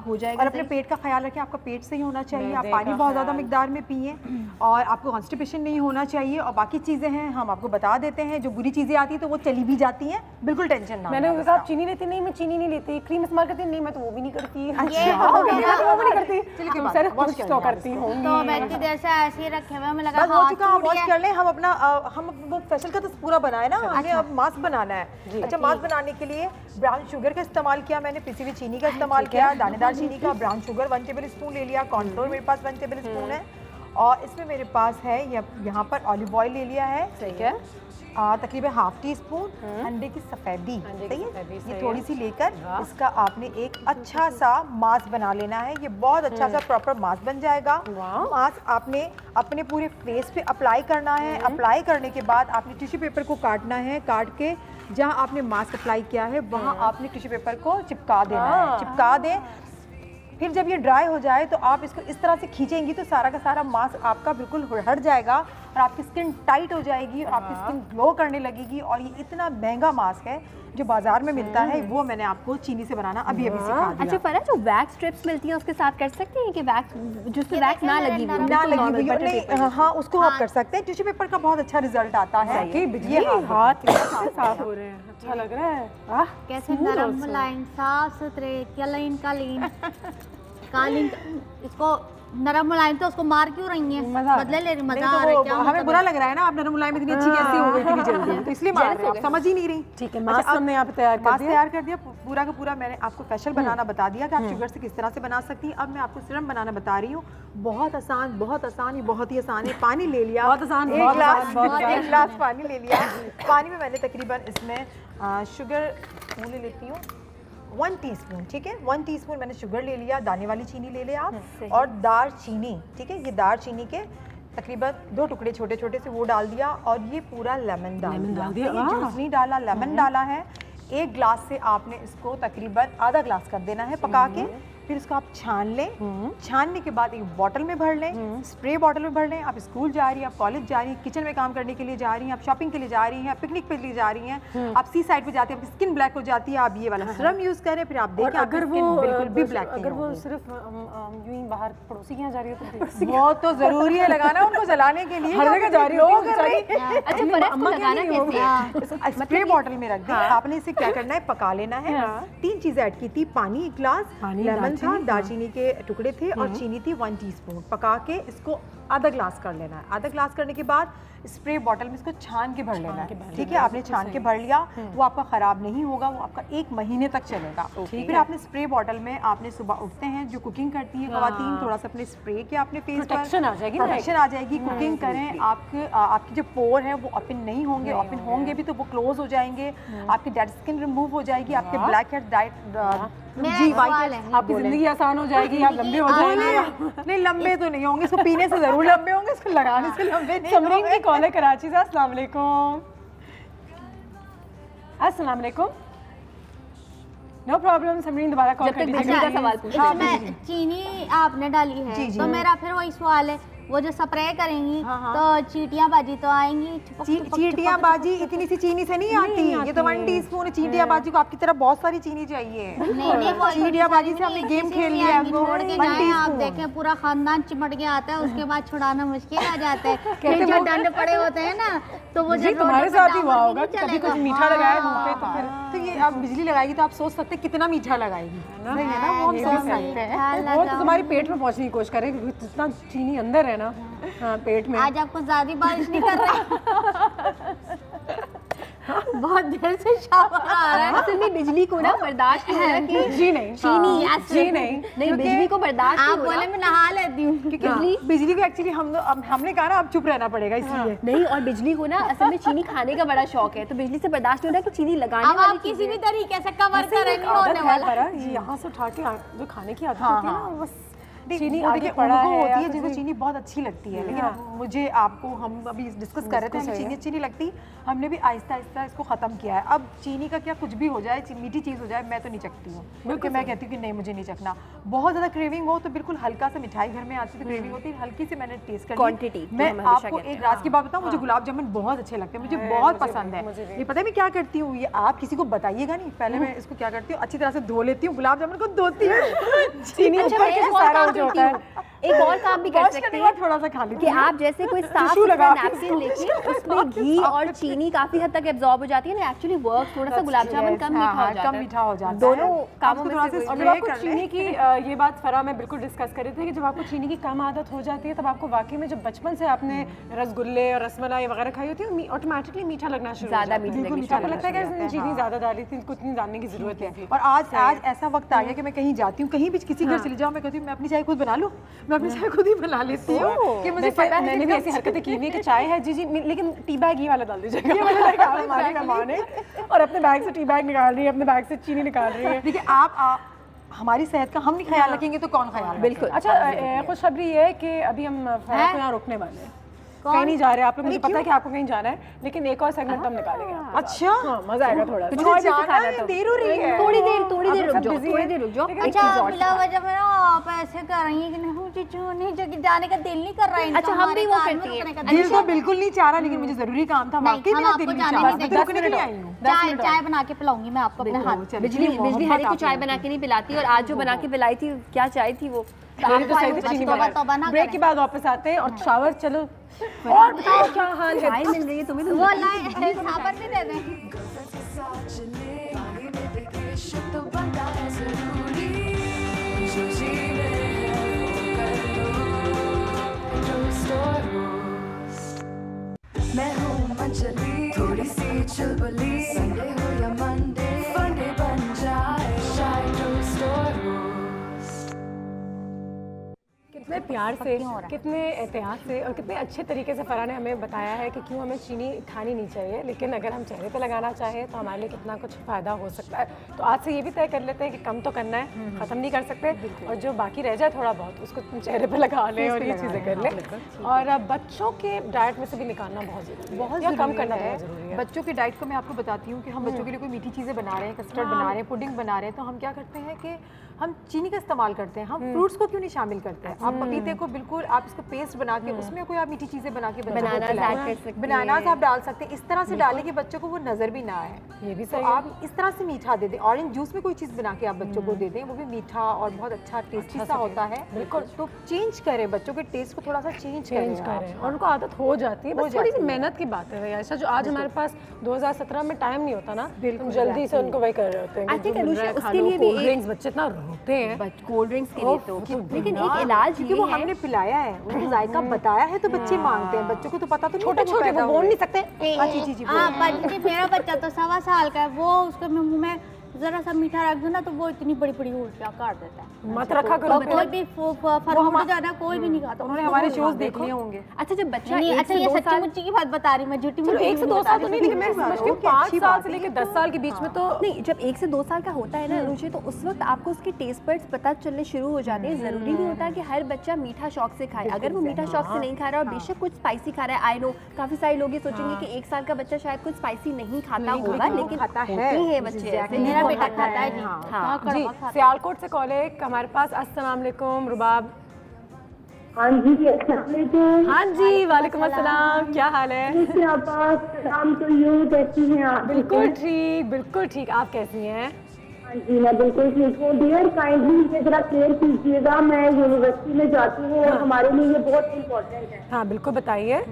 हो जाएगा। और अपने पेट का ख्याल रखें, आपका पेट सही होना चाहिए, आप पानी बहुत ज़्यादा मिकदार में पिए और आपको कॉन्स्टिपेशन नहीं होना चाहिए। और बाकी चीज़ें हैं हम आपको बता देते हैं, जो बुरी चीज़ें आती हैं तो वो चली भी जाती हैं, बिल्कुल टेंशन ना। मैंने कहा आप चीनी लेती? नहीं मैं चीनी नहीं लेती। क्रीम इस्तेमाल करती? नहीं मैं तो वो भी नहीं करती। हम वो फेशियल का तो पूरा बनाया ना, हमें अब मास्क बनाना है। अच्छा, मास्क बनाने के लिए ब्राउन शुगर का इस्तेमाल किया मैंने, पिसी हुई चीनी का इस्तेमाल किया, दानेदार चीनी का, ब्राउन शुगर 1 टेबल स्पून ले लिया, कॉर्नफ्लोर मेरे पास 1 टेबल स्पून है, और इसमें मेरे पास है यहाँ पर ऑलिव ऑयल ले लिया है, ठीक है, तकरीबन ½ टी स्पून अंडे की सफेदी, सही है, ये थोड़ी सी लेकर इसका आपने एक अच्छा सा मास्क बना लेना है। ये बहुत अच्छा सा प्रॉपर मास्क बन जाएगा। मास्क आपने अपने पूरे फेस पे अप्लाई करना है। अप्लाई करने के बाद आपने टिश्यू पेपर को काटना है, काट के जहाँ आपने मास्क अप्लाई किया है वहाँ आपने टिश्यू पेपर को चिपका देना है, चिपका दें। फिर जब ये ड्राई हो जाए तो आप इसको इस तरह से खींचेंगी तो सारा का सारा मास्क आपका बिल्कुल हट जाएगा और आपकी स्किन टाइट हो जाएगी और आपकी स्किन ग्लो करने लगेगी। और ये इतना महंगा मास्क है जो बाजार में मिलता है, वो मैंने आपको चीनी से बनाना अभी सिखा दिया। अच्छा फरा, जो वैक्स स्ट्रिप्स मिलती हैं उसके साथ कर सकते हैं कि वैक्स जिससे वैक्स ना लगी हुई, हाँ उसको आप कर सकते हैं। टिश्यू पेपर का बहुत अच्छा रिजल्ट आता है। ये हाथ साफ हो रहे हैं, अच्छा लग रहा है। कैसे नरम मुलायम साफ सुथरे कालीन कालीन कालीन, इसको नरम मुलायम तो उसको मार क्यों रही हैं? बदले ले रही, मजा आ रहा है क्या? हमें बुरा लग रहा है ना, आप नरम मुलायम इतनी अच्छी कैसी हो गई इतनी जल्दी, तो इसलिए मार रहे हैं, आप समझ ही नहीं रही। ठीक है, मास्क हमने यहाँ पे तैयार कर दिया। पूरा का पूरा मैंने आपको फेशियल बनाना बता दिया कि आप शुगर से किस तरह से बना सकती हैं। अब मैं आपको सिरम बनाना बता रही हूँ। बहुत आसान, बहुत आसान, ये बहुत ही आसान है। पानी ले लिया, बहुत आसान, एक गिलास पानी ले लिया। पानी में मैंने तकरीबन इसमें शुगर ले लेती हूँ 1 टीस्पून, ठीक है, 1 टीस्पून मैंने शुगर ले लिया, दाने वाली चीनी ले लिया आप, और दार चीनी, ठीक है, ये दार चीनी के तकरीबन 2 टुकड़े छोटे छोटे से वो डाल दिया। और ये पूरा लेमन डाल दिया, जूस नहीं डाला, लेमन डाला है। 1 गिलास से आपने इसको तकरीबन आधा गिलास कर देना है पका के। फिर इसको आप छान लें, छानने के बाद एक बॉटल में भर लें, स्प्रे बॉटल में भर लें। आप स्कूल जा रही हैं, आप कॉलेज जा रही हैं, किचन में काम करने के लिए जा रही हैं, आप शॉपिंग के लिए जा रही हैं, आप पिकनिक पे लिए जा रही हैं, आप सी साइड पे जाती हैं, आपकी स्किन ब्लैक हो जाती है, आप ये वाला सिरम यूज करें, फिर आप देखें अगर वो बिल्कुल भी ब्लैक, अगर वो सिर्फ यूं ही बाहर पड़ोसी के यहाँ जा रही है तो वो तो जरूरी है लगाना उनको जलाने के लिए, हर जगह जा रही हो। अच्छा, स्प्रे बॉटल में रख दें। आपने इसे क्या करना है, पका लेना है। 3 चीजें ऐड की थी, पानी 1 गिलास, लेमन था, दालचीनी के टुकड़े थे, और चीनी थी 1 टीस्पून। पका के इसको आधा गिलास कर लेना है। आधा गिलास करने के बाद स्प्रे बॉटल में इसको छान के भर लेना है, ठीक है। आपने छान के भर लिया, वो आपका खराब नहीं होगा, वो आपका 1 महीने तक चलेगा। फिर आपने स्प्रे बॉटल में, आपने सुबह उठते हैं, जो कुकिंग करती है खवातीन, थोड़ा सा अपने स्प्रे के अपने फेस पर प्रोटेक्शन आ जाएगी, प्रोटेक्शन आ जाएगी। कुकिंग करें, आपके जो पोर है वो ओपन नहीं होंगे, ओपन होंगे भी तो वो क्लोज हो जाएंगे, आपकी डेड स्किन रिमूव हो जाएगी, आपके ब्लैक हेड डाइट जी वाइट, आपकी जिंदगी आसान हो जाएगी, आप लंबे हो जाएंगे। नहीं लंबे तो नहीं होंगे, इसको पीने से जरूर लंबे होंगे, इसको लगाने से लंबे नहीं। समरीन की कॉल है कराची से। अस्सलाम वालेकुम। अस्सलाम वालेकुम। नो प्रॉब्लम समरीन, दोबारा कॉल जब तक कर बिजली का सवाल पूछो। इसमें चीनी आपने डाली है तो मेरा फिर वही सवाल है, वो जो स्प्रे करेंगी तो चीटियां बाजी तो आएंगी। चीटियां बाजी इतनी सी चीनी से नहीं आती, ये तो 1 टीस्पून। चीटियां बाजी को आपकी तरह बहुत सारी चीनी चाहिए। चीटियां बाजी से हमने गेम खेल लिया है। आप देखें पूरा खानदान चिमट के आता है, उसके बाद छुड़ाना मुश्किल आ जाता है। फिर जो डंड पड़े होते हैं ना, तो वो जो तुम्हारे साथ ही हुआ होगा, कभी कुछ मीठा लगाया मुंह पे तो फिर तो ये आप बिजली लगाएगी तो आप सोच सकते हैं कितना मीठा लगाएगी, सही है ना? वो हम सोच सकते हैं। वो तो तुम्हारे पेट में पहुंचने की कोशिश करेगी क्योंकि जितना चीनी अंदर है ना, हाँ, पेट में। आज आपको ज्यादा बारिश नहीं कर रही। बहुत देर से शावर आ रहा है। असल में बिजली को ना बर्दाश्त नहीं है कि जी नहीं, चीनी नहीं बिजली को बर्दाश्त आप बोले मैं नहा लेती हूँ, क्योंकि बिजली को एक्चुअली हमने कहा ना अब चुप रहना पड़ेगा इसलिए। नहीं, और बिजली को ना असल में चीनी खाने का बड़ा शौक है, तो बिजली से बर्दाश्त नहीं हो रहा कि चीनी लगाने अब आप किसी भी तरीके से कवर करेंगे होने वाला। यहाँ से उठा के जो खाने की आदत होती है ना, बस चीनी वो देखिए आगे पड़ा उनको है होती या है तो जिनको फिर- चीनी बहुत अच्छी लगती है, लेकिन मुझे आपको हम अभी डिस्कस कर रहे थे, हमें चीनी अच्छी नहीं लगती, हमने भी आहिस्ता आहिस्ता इसको ख़त्म किया है। अब चीनी का क्या कुछ भी हो जाए, मीठी चीज़ हो जाए, मैं तो नहीं चखती हूँ, क्योंकि मैं कहती हूँ कि नहीं मुझे नहीं चखना। बहुत ज़्यादा क्रेविंग हो तो बिल्कुल हल्का सा मिठाई घर में आती है तो क्रेविंग होती है, हल्की सी मैंने टेस्ट कर Quantity, मैं जो हम हमेशा आपको कहते एक राज की बात बताऊँ, मुझे गुलाब जामुन बहुत अच्छे लगते हैं, मुझे बहुत पसंद है। ये पता है मैं क्या करती हूँ, ये आप किसी को बताइएगा नहीं, पहले मैं इसको क्या करती हूँ, अच्छी तरह से धो लेती हूँ, गुलाब जामुन को धोती हूँ, चीनी ऊपर के सारा जो होता है। एक और काम भी कर सकते हैं थोड़ा सा खा कि आप जैसे कोई साफ सुथरा नैपकिन लेके उसमें घी और चीनी काफी हद तक एब्जॉर्ब हो जाती है ना, एक्चुअली वर्क थोड़ा सा गुलाब जामुन कम मीठा हो जाता है। दोनों कामों में से और जब आपको चीनी की ये बात फरा मैं बिल्कुल डिस्कस कर रहे थे कि जब आपको चीनी की कम आदत हो जाती है तब आपको वाकई में जब बचपन से आपने रसगुल्ले और रसमलाई वगैरह खाई होती है ऑटोमेटिकली मीठा लगना शुरू हो ज्यादा जाता है। मीठी लगनी आपको लगता है कि इसने चीनी ज्यादा डाली थी, इनको इतनी डालने की जरूरत है। और आज ऐसा वक्त आ गया कि मैं कहीं जाती हूँ, कहीं भी किसी घर चली जाऊँ, मैं कहती हूँ मैं अपनी चाय खुद बना लूँ, मैं अपनी चाय खुद ही बना लेती हूँ कि मुझे पता है। मैंने भी ऐसी हरकतें की हुई है कि चाय है जी जी, लेकिन टी बैग ही वाला डाल दीजिएगा। हमारी मेहमान है और अपने बैग से टी बैग निकाल रही है, अपने बैग से चीनी निकाल रही है। देखिए आप हमारी सेहत का हम नहीं ख्याल रखेंगे तो कौन ख्याल? बिल्कुल। अच्छा, खुशखबरी ये है कि अभी हम फराह को यहाँ रुकने वाले हैं, कहीं नहीं जा रहे आप लोग। मुझे पता है कि आपको कहीं जाना है, लेकिन एक और सेगमेंट हम निकालेंगे। अच्छा, हाँ, मजा आएगा थोड़ा। मुझे जाना है, देर हो रही है। थोड़ी देर रुक जाओ। अच्छा बिला वजह में ना आप ऐसे कर रही हैं कि नहीं मुझे नहीं जाने का दिल नहीं कर रहा है। अच्छा, हम भी वो करती हैं। दिल तो बिल्कुल नहीं चाह रहा, लेकिन मुझे जरूरी काम था, वाकई मेरा दिल नहीं चाह रहा। 10 मिनट के लिए आई हूँ। चाय बना के पिलाऊंगी मैं आपको अपने हाथ। बिजली हर एक को चाय बना के नहीं पिलाती, और आज जो बना के पिलाई थी क्या चाय थी वो? ब्रेक के बाद वापस आते हैं और शावर चलो। और बताओ क्या हाल है? चाय मिल रही है तुम्हें तो वो लाए साबर भी दे दें। तो बनता है जरूरी, जो जीने हैं वो कर लो। मैं हूँ मंचली, थोड़ी सी चुलबुली, संडे हो या मंडे, फंडे बन जाए शायद स्टोर। कितने प्यार से, कितने एहतियात से और कितने अच्छे तरीके से फराह ने हमें बताया है कि क्यों हमें चीनी खानी नहीं चाहिए, लेकिन अगर हम चेहरे पे लगाना चाहें तो हमारे लिए कितना कुछ फ़ायदा हो सकता है। तो आज से ये भी तय कर लेते हैं कि कम तो करना है, ख़त्म नहीं कर सकते, और जो बाकी रह जाए थोड़ा बहुत उसको तुम चेहरे पे लगा लें और ये चीज़ें कर लें। और बच्चों के डाइट में से भी निकालना बहुत ज़रूरी है, बहुत कम करना बहुत ज़रूरी है। बच्चों की डाइट को मैं आपको बताती हूँ कि हम बच्चों के लिए कोई मीठी चीज़ें बना रहे हैं, कस्टर्ड बना रहे हैं, पुडिंग बना रहे हैं, तो हम क्या करते हैं कि हम चीनी का इस्तेमाल करते हैं, हम फ्रूट्स को क्यों नहीं शामिल करते हैं? आप पपीते को बिल्कुल आप इसको पेस्ट बना के उसमें कोई आप मीठी चीज़ें बना के बनानास आप डाल सकते हैं, इस तरह से डालें कि बच्चों को वो नज़र भी ना आए। ये भी तो आप इस तरह से मीठा दे दें, ऑरेंज जूस में कोई चीज़ बना के आप बच्चों को दे दें, वो भी मीठा और बहुत अच्छा टेस्टी सा होता है। बिल्कुल, तो चेंज करें, बच्चों के टेस्ट को थोड़ा सा चेंज करें और उनको आदत हो जाती है। बस थोड़ी सी मेहनत की बात है ऐसा, जो आज हमारे पास 2017 में टाइम नहीं होता ना, तुम जल्दी से उनको वही कर रहे होते हैं। उसके लिए भी ड्रिंक्स बच्चे इतना रोते हैं कोल्ड ड्रिंक्स के लिए, तो लेकिन एक इलाज क्योंकि वो हमने पिलाया है, उनको जायका बताया है, तो बच्चे मांगते हैं। बच्चों को तो पता तो नहीं, छोटे छोटे वो बोल नहीं सकते। मेरा बच्चा तो 1.25 साल का है, वो उसके मुंह में जरा सा मीठा रख दो ना तो वो इतनी बड़ी बड़ी उल्टियाँ काट देता है। मत रखा करो, कोई भी फरमाता जाना कोई भी नहीं खाता। उन्होंने हमारे शोज देख लिए होंगे। अच्छा, जब बच्चा अच्छा ये सच्ची मुच्ची की बात बता रही, मैं झूठी मुच्ची 1 से 2 साल तो नहीं, लेकिन मैं समझती हूँ 5 साल से लेकर 10 साल के बीच में तो नहीं, जब 1 से 2 साल का होता है ना रुचि, तो उस वक्त आपको उसके टेस्ट बड्स पता चलने शुरू हो जाते हैं। जरूरी नहीं होता कि हर बच्चा मीठा शौक से खाए, अगर वो मीठा शौक से नहीं खा रहा और बेशक कुछ स्पाइसी खा रहा है, आई नो काफी सारे लोग ये सोचेंगे कि 1 साल का बच्चा शायद कुछ स्पाइसी नहीं खाता होगा, लेकिन होते हैं बच्चे ऐसे। मेरा मेरा बेटा खाता है जी। हाँ जी, सियालकोट से कॉल है हमारे पास। अस्सलाम वालेकुम रुबाब। हाँ जी, अस्सलाम। हाँ जी, वालेकुम अस्सलाम, क्या हाल है? सलाम टू यू, कैसी हैं आप? बिल्कुल ठीक, बिल्कुल ठीक, आप कैसी हैं? हाँ जी, मैं बिल्कुल ठीक हूँ। डियर काइंडली मुझे जरा क्लियर कीजिएगा, मैं यूनिवर्सिटी में जाती हूँ और हमारे लिए ये बहुत इम्पोर्टेंट है। हाँ बिल्कुल बताइए।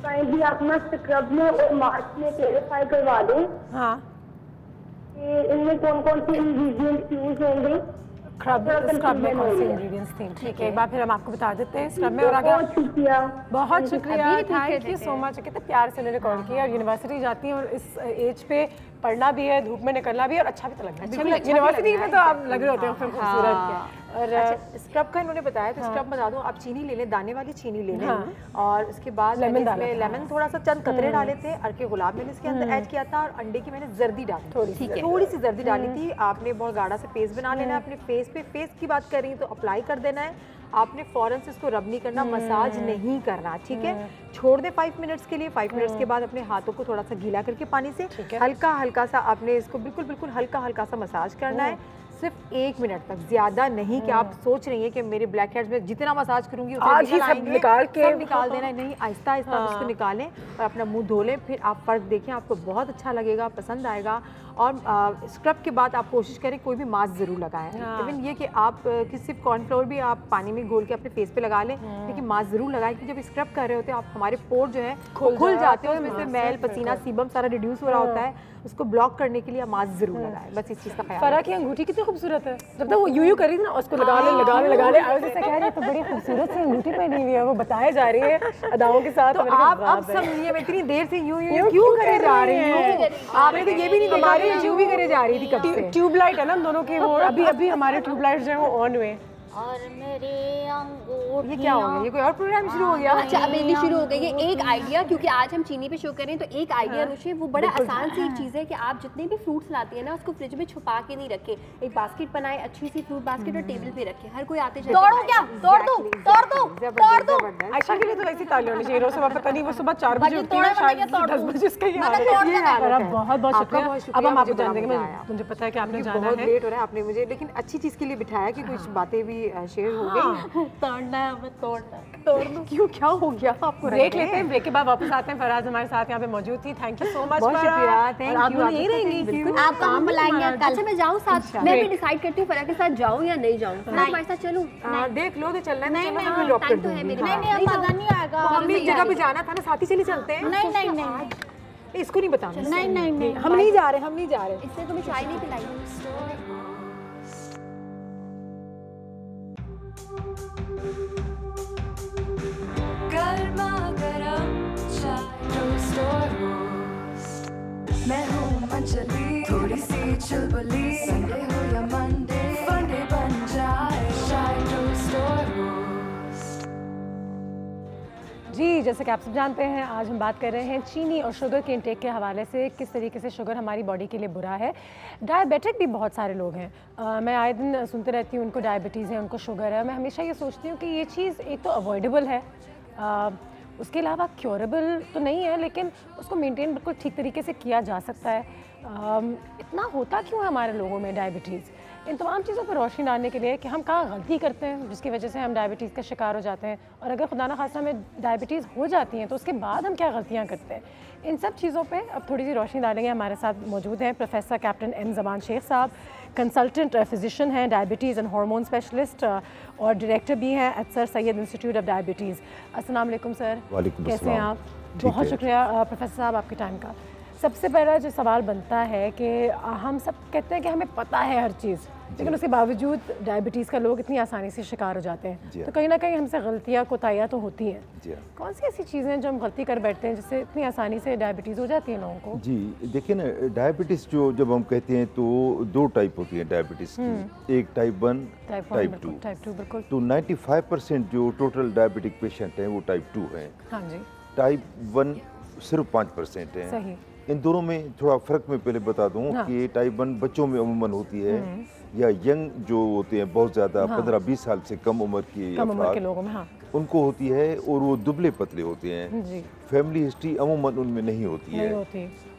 काइंडली आप ना स्क्रब में और मास्क में क्लेरिफाई करवा दें। हाँ, इनमें कौन कौन से इंग्रेडिएंट्स यूज होंगे? स्क्रब में कौन से इंग्रेडिएंट्स थे? ठीक है, एक बार फिर हम आपको बता देते हैं स्क्रब में। और अगर बहुत शुक्रिया, बहुत शुक्रिया, थैंक यू सो मच। कितने प्यार से उन्होंने कॉल किया। और यूनिवर्सिटी जाती हैं और इस एज पे पढ़ना भी है, धूप में निकलना भी है और अच्छा भी तो लगता है। यूनिवर्सिटी में तो आप लग रहे होते हो फिर खूबसूरत। और स्क्रब का इन्होंने बताया, तो स्क्रब बता दूं, आप चीनी ले लें, दाने वाली चीनी ले लें। और उसके बाद लेमन थोड़ा सा चंद कतरे डाले थे, अर्के गुलाब मैंने इसके अंदर ऐड किया था, और अंडे की मैंने जर्दी डाली, थोड़ी सी जर्दी डाली थी। आपने बहुत गाढ़ा से पेस्ट बना लेना है अपने फेस पे। फेस की बात कर रही तो अप्लाई कर देना है, आपने फौरन से इसको रब नहीं करना, मसाज नहीं करना, ठीक है? छोड़ दे 5 मिनट्स के लिए। 5 मिनट्स के बाद अपने हाथों को थोड़ा सा गीला करके पानी से हल्का हल्का सा आपने इसको बिल्कुल हल्का हल्का सा मसाज करना है, सिर्फ 1 मिनट तक, ज्यादा नहीं कि आप सोच रही हैं कि मेरे ब्लैक हेड्स में जितना मसाज करूंगी आज ही सब निकाल के सब निकाल देना है। नहीं, आहिस्ता आहिस्ता आप उसको निकालें और अपना मुंह धो लें, फिर आप फर्क देखें, आपको बहुत अच्छा लगेगा, पसंद आएगा। और स्क्रब के बाद आप कोशिश करें कोई भी मास्क जरूर लगाएं। इवन ये कि आप सिर्फ कॉर्नफ्लोर भी आप पानी में घोल के अपने फेस पे लगा लें, लेकिन मास्क जरूर लगाएं, क्योंकि जब स्क्रब कर रहे होते हैं आप, हमारे पोर जो है खुल जाते हैं, उसमें से मैल, पसीना, सीबम सारा रिड्यूस हो रहा होता है, उसको ब्लॉक करने के लिए मास्क जरूर लगाएं। बस इस चीज़ का ख्याल। फरा की अंगूठी कितनी खूबसूरत है, जब तक वो यूं कर रही थी ना, उसको लगा ले आज से कह रहे तो बड़ी खूबसूरत सी अंगूठी पहनी हुई है, वो बताया जा रही है अदाओं के साथ। तो आप अब समझिए, मैं इतनी देर से यूं क्यों करे जा रही हूँ? आपने तो ये भी नहीं देखा कि यूं भी करे जा रही थी कब से। ट्यूबलाइट है ना हम दोनों की, वो अभी हमारे ट्यूबलाइट जो है वो ऑन हुए। और मेरे अंगूर ये क्या हो गया? ये कोई और प्रोग्राम शुरू हो गया? अच्छा, अब ये शुरू हो गई है। एक आइडिया, क्योंकि आज हम चीनी पे शो करें, तो एक आइडिया रुशे, वो बड़ा आसान सी एक चीज़ है कि आप जितने भी फ्रूट्स लाती है ना, उसको फ्रिज में छुपा के नहीं रखे, एक बास्केट बनाए, अच्छी सी फ्रूट बास्केट, और टेबल पे रखे, हर कोई आते जाते तोड़ दूं क्या? तोड़ दूं। आयशा के लिए तो वैसी ताली होनी चाहिए। रोज सुबह पता नहीं वो सुबह 4 बजे उठती है, तोड़े शायद तोड़ 10 बजे उसका ही हाल है। बहुत बहुत शुक्रिया। अब हम आपको जान देंगे, मुझे पता है कि आपने जाना है, बहुत लेट हो रहा है, आपने मुझे लेकिन अच्छी चीज़ के लिए बिठाया कि कुछ बातें भी शेयर हो गई। तोड़ना है, हमें तोड़ दूं क्यों? क्या हो गया आपको? ब्रेक लेते हैं, ब्रेक के बाद वापस आते हैं। फराज हमारे साथ यहाँ पे मौजूद थी। Thank you so much. बहुत शुक्रिया, थैंक यू। आप लोग यहीं रहेंगी? आप कहाँ बुलाएंगे? अच्छा, मैं जाऊँ साथ? मैं भी डिसाइड करती हूँ फरा के साथ जाऊँ या नहीं जाऊँ। हमारे साथ चलूँ? देख लो, तो चलना है। नहीं, मैं ड्रॉप कर दूंगी। नहीं, मजा नहीं आएगा। हमने एक जगह पे जाना था ना, साथ ही चले चलते हैं। नहीं, इसको नहीं बताना। नहीं, हम नहीं जा रहे। इससे तुम्हें चाय नहीं पिलाई? गर्मा गर्म चाय टोस्ट और रोस्ट। मैं हूँ मंचली, थोड़ी सी चुलबुली, संडे हो या मंडे, फंडे बन जाए चाय टोस्ट और रोस्ट। जी, जैसे कि आप सब जानते हैं, आज हम बात कर रहे हैं चीनी और शुगर के इंटेक के हवाले से, किस तरीके से शुगर हमारी बॉडी के लिए बुरा है। डायबिटिक भी बहुत सारे लोग हैं, मैं आए दिन सुनते रहती हूँ उनको डायबिटीज़ है, उनको शुगर है। मैं हमेशा ये सोचती हूँ कि ये चीज़ एक तो अवॉइडेबल है, उसके अलावा क्योरेबल तो नहीं है, लेकिन उसको मेंटेन बिल्कुल ठीक तरीके से किया जा सकता है। इतना होता क्यों है हमारे लोगों में डायबिटीज़? इन तमाम चीज़ों पर रोशनी डालने के लिए कि हम कहाँ गलती करते हैं जिसकी वजह से हम डायबिटीज़ का शिकार हो जाते हैं, और अगर खुदा न खास्ता हमें डायबिटीज़ हो जाती हैं तो उसके बाद हम क्या गलतियाँ करते हैं, इन सब चीज़ों पे अब थोड़ी सी रोशनी डालेंगे। हमारे साथ मौजूद हैं professor captain M Zaban Sheikh साहब, कंसल्टेंट फिजिशियन हैं, डायबिटीज़ एंड हार्मोन स्पेशलिस्ट, और डायरेक्टर भी हैं at sir Syed institute of diabetes. अस्सलाम वालेकुम सर, कैसे हैं आप? बहुत शुक्रिया प्रोफेसर साहब आपके टाइम का। सबसे पहला जो सवाल बनता है कि हम सब कहते हैं कि हमें पता है हर चीज़, लेकिन उसके बावजूद डायबिटीज़ का लोग इतनी आसानी से शिकार हो जाते हैं, तो कहीं ना कहीं हमसे गलतियाँ कोताहियाँ तो होती हैं। कौन सी ऐसी चीज़ें जो हम गलती कर बैठते हैं जिससे इतनी आसानी से डायबिटीज़ हो जाती है लोगों को? जी देखिए ना, डायबिटीज़ जो जब हम कहते हैं तो 2 टाइप होती है डायबिटीज़ की, एक टाइप 1, टाइप 2। बिल्कुल। तो 95% जो टोटल डायबिटिक पेशेंट हैं वो टाइप 2 हैं। हाँ जी। टाइप 1 सिर्फ 5% हैं। सही। इन दोनों में थोड़ा फ़र्क मैं पहले बता दूं कि टाइप 1 बच्चों में अमूमन होती है, या यंग जो होते हैं बहुत ज़्यादा 15-20 साल से कम उम्र के लोगों में उनको होती है, और वो दुबले पतले होते हैं। फैमिली हिस्ट्री अमूमन उनमें नहीं होती है।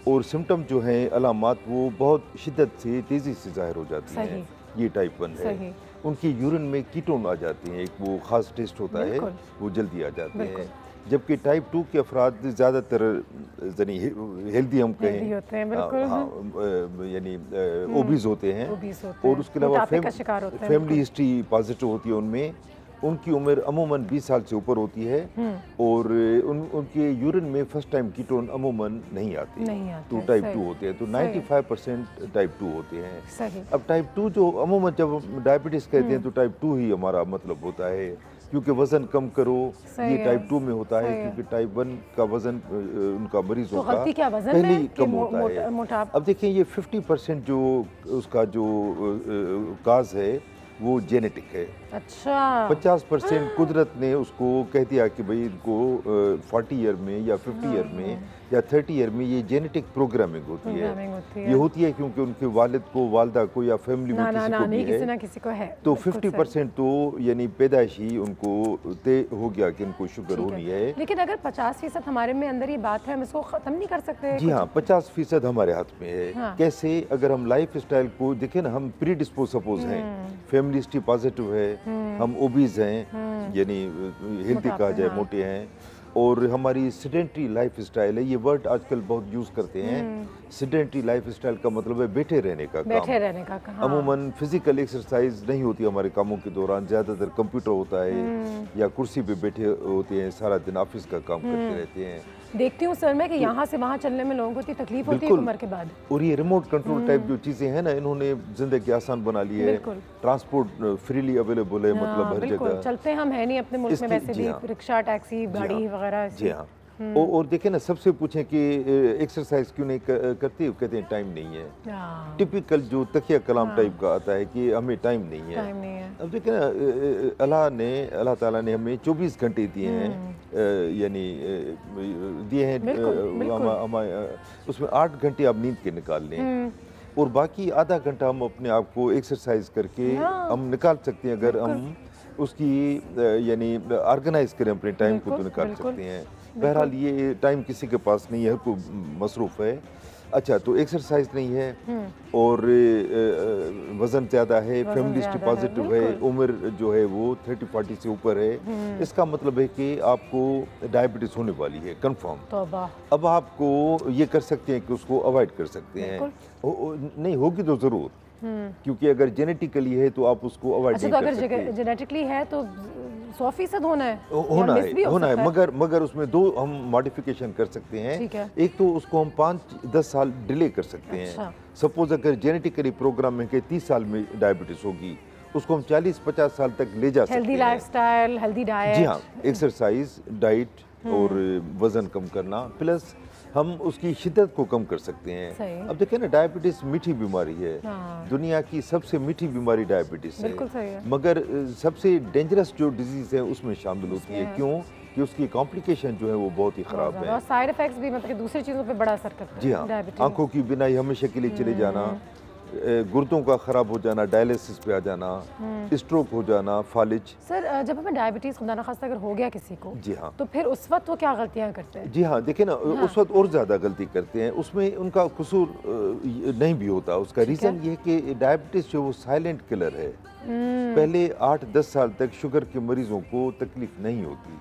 और सिम्टम जो हैं, अलामात, वो बहुत शिद्दत से तेज़ी से ज़ाहिर हो जाती हैं। ये टाइप 1 है। उनकी यूरिन में कीटोन आ जाते हैं, एक वो ख़ास टेस्ट होता है, वो जल्दी आ जाते हैं। जबकि टाइप 2 के अफराद ज़्यादातर यानी हेल्दी हम कहें, यानी ओबीज होते हैं, और उसके अलावा फैमिली हिस्ट्री पॉजिटिव होती है उनमें। उनकी उम्र अमूमन 20 साल से ऊपर होती है, और उनके यूरिन में फर्स्ट टाइम कीटोन अमूमन नहीं आते, तो टाइप 2 होते हैं। तो 95% टाइप 2 होते हैं। अब टाइप 2 जो अमूमन जब डायबिटीज़ कहते हैं तो टाइप 2 ही हमारा मतलब होता है, क्योंकि वजन कम करो, ये टाइप 2 में होता है, क्योंकि टाइप 1 का वजन उनका मरीजों का पहले ही कम होता है। अब देखिए, ये 50% जो उसका जो काज है वो जेनेटिक है। अच्छा। 50% कुदरत ने उसको कह दिया कि भाई इनको 40 ईयर में या 50 ईयर में या 30 ईयर में ये जेनेटिक प्रोग्रामिंग होती है। ये होती है क्योंकि उनके वालिद को, वालदा को या फैमिली में किसी को है। तो 50% तो यानी पैदाइशी उनको तय हो गया कि इनको शुगर होनी है। लेकिन अगर 50% हमारे में अंदर ये बात है, हम इसको खत्म नहीं कर सकते? जी हाँ, 50% हमारे हाथ में है। कैसे? अगर हम लाइफ स्टाइल को देखें ना, हम प्री डिस्पोज सपोज हैं, फैमिली हिस्ट्री पॉजिटिव है, हम ओबीज हैं, यानी हेल्दी कहा जाए, मोटे हैं, और हमारी सेडेंटरी लाइफ स्टाइल है। ये वर्ड आजकल बहुत यूज़ करते हैं। सेडेंटरी लाइफ स्टाइल का मतलब है बैठे रहने का काम। अमूमन फिजिकल एक्सरसाइज नहीं होती हमारे कामों के दौरान, ज़्यादातर कंप्यूटर होता है या कुर्सी पे बैठे होते हैं, सारा दिन ऑफिस का काम करते रहते हैं। देखती हूँ सर मैं कि यहाँ से वहाँ चलने में लोगों को इतनी तकलीफ होती है उम्र के बाद। और ये रिमोट कंट्रोल टाइप जो चीज़ें हैं ना, इन्होंने ज़िंदगी आसान बना ली है। ट्रांसपोर्ट फ्रीली अवेलेबल है, मतलब हर जगह चलते हम है नहीं अपने मुल्क में वैसे भी, रिक्शा, टैक्सी, गाड़ी वगैरह। जी हाँ। और देखें ना, सबसे पूछें कि एक्सरसाइज क्यों नहीं करती, कहते हैं टाइम नहीं है। टिपिकल जो तकिया कलाम टाइप का आता है कि हमें टाइम नहीं है। अब देखें ना, अल्लाह ताला ने हमें 24 घंटे दिए हैं, यानी दिए हैं, उसमें 8 घंटे आप नींद के निकाल लें, और बाकी आधा घंटा हम अपने आप को एक्सरसाइज करके हम निकाल सकते हैं। अगर हम उसकी यानी ऑर्गेनाइज करें अपने टाइम को तो निकाल सकते हैं। बहरहाल ये टाइम किसी के पास नहीं है, हर कोई मसरूफ़ है। अच्छा, तो एक्सरसाइज नहीं है, और वज़न ज़्यादा है, फैमिली हिस्ट्री पॉजिटिव है, उम्र जो है वो 30-40 से ऊपर है, इसका मतलब है कि आपको डायबिटीज़ होने वाली है, कंफर्म। अब आपको ये कर सकते हैं कि उसको अवॉइड कर सकते हैं। नहीं होगी तो ज़रूर, क्योंकि अगर जेनेटिकली है तो आप उसको अवॉइड नहीं कर सकते। अगर जेनेटिकली है तो 100% होना है, मगर उसमें 2 हम मॉडिफिकेशन कर सकते हैं। एक तो उसको हम 5-10 साल डिले कर सकते हैं। सपोज अगर जेनेटिकली प्रोग्राम में 30 साल में डायबिटीज होगी, उसको हम 40-50 साल तक ले जा सकते हैं। Healthy lifestyle, healthy diet. जी हाँ, एक्सरसाइज, डाइट और वजन कम करना, प्लस हम उसकी शिद्दत को कम कर सकते हैं। अब देखिए ना, डायबिटीज मीठी बीमारी है, दुनिया की सबसे मीठी बीमारी डायबिटीज है, मगर सबसे डेंजरस जो डिजीज है उसमें शामिल होती है। क्यों? कि उसकी कॉम्प्लिकेशन जो है वो बहुत ही खराब है, साइड इफेक्ट्स भी, मतलब दूसरी चीज़ों पे बड़ा असर करता है। जी हाँ, आंखों की बिनाई हमेशा के लिए चले जाना, गुर्दों का ख़राब हो जाना, डायलिसिस पे आ जाना, स्ट्रोक हो जाना, फालिज। सर, जब हमें डायबिटीज़ खुदा न खास्ता अगर हो गया किसी को, जी हाँ, तो फिर उस वक्त वो क्या गलतियाँ करते हैं? जी हाँ, देखिए ना, उस वक्त और ज़्यादा गलती करते हैं। उसमें उनका कसूर नहीं भी होता। उसका रीज़न ये है कि डायबिटीज़ जो वो साइलेंट किलर है। पहले 8-10 साल तक शुगर के मरीजों को तकलीफ नहीं होती।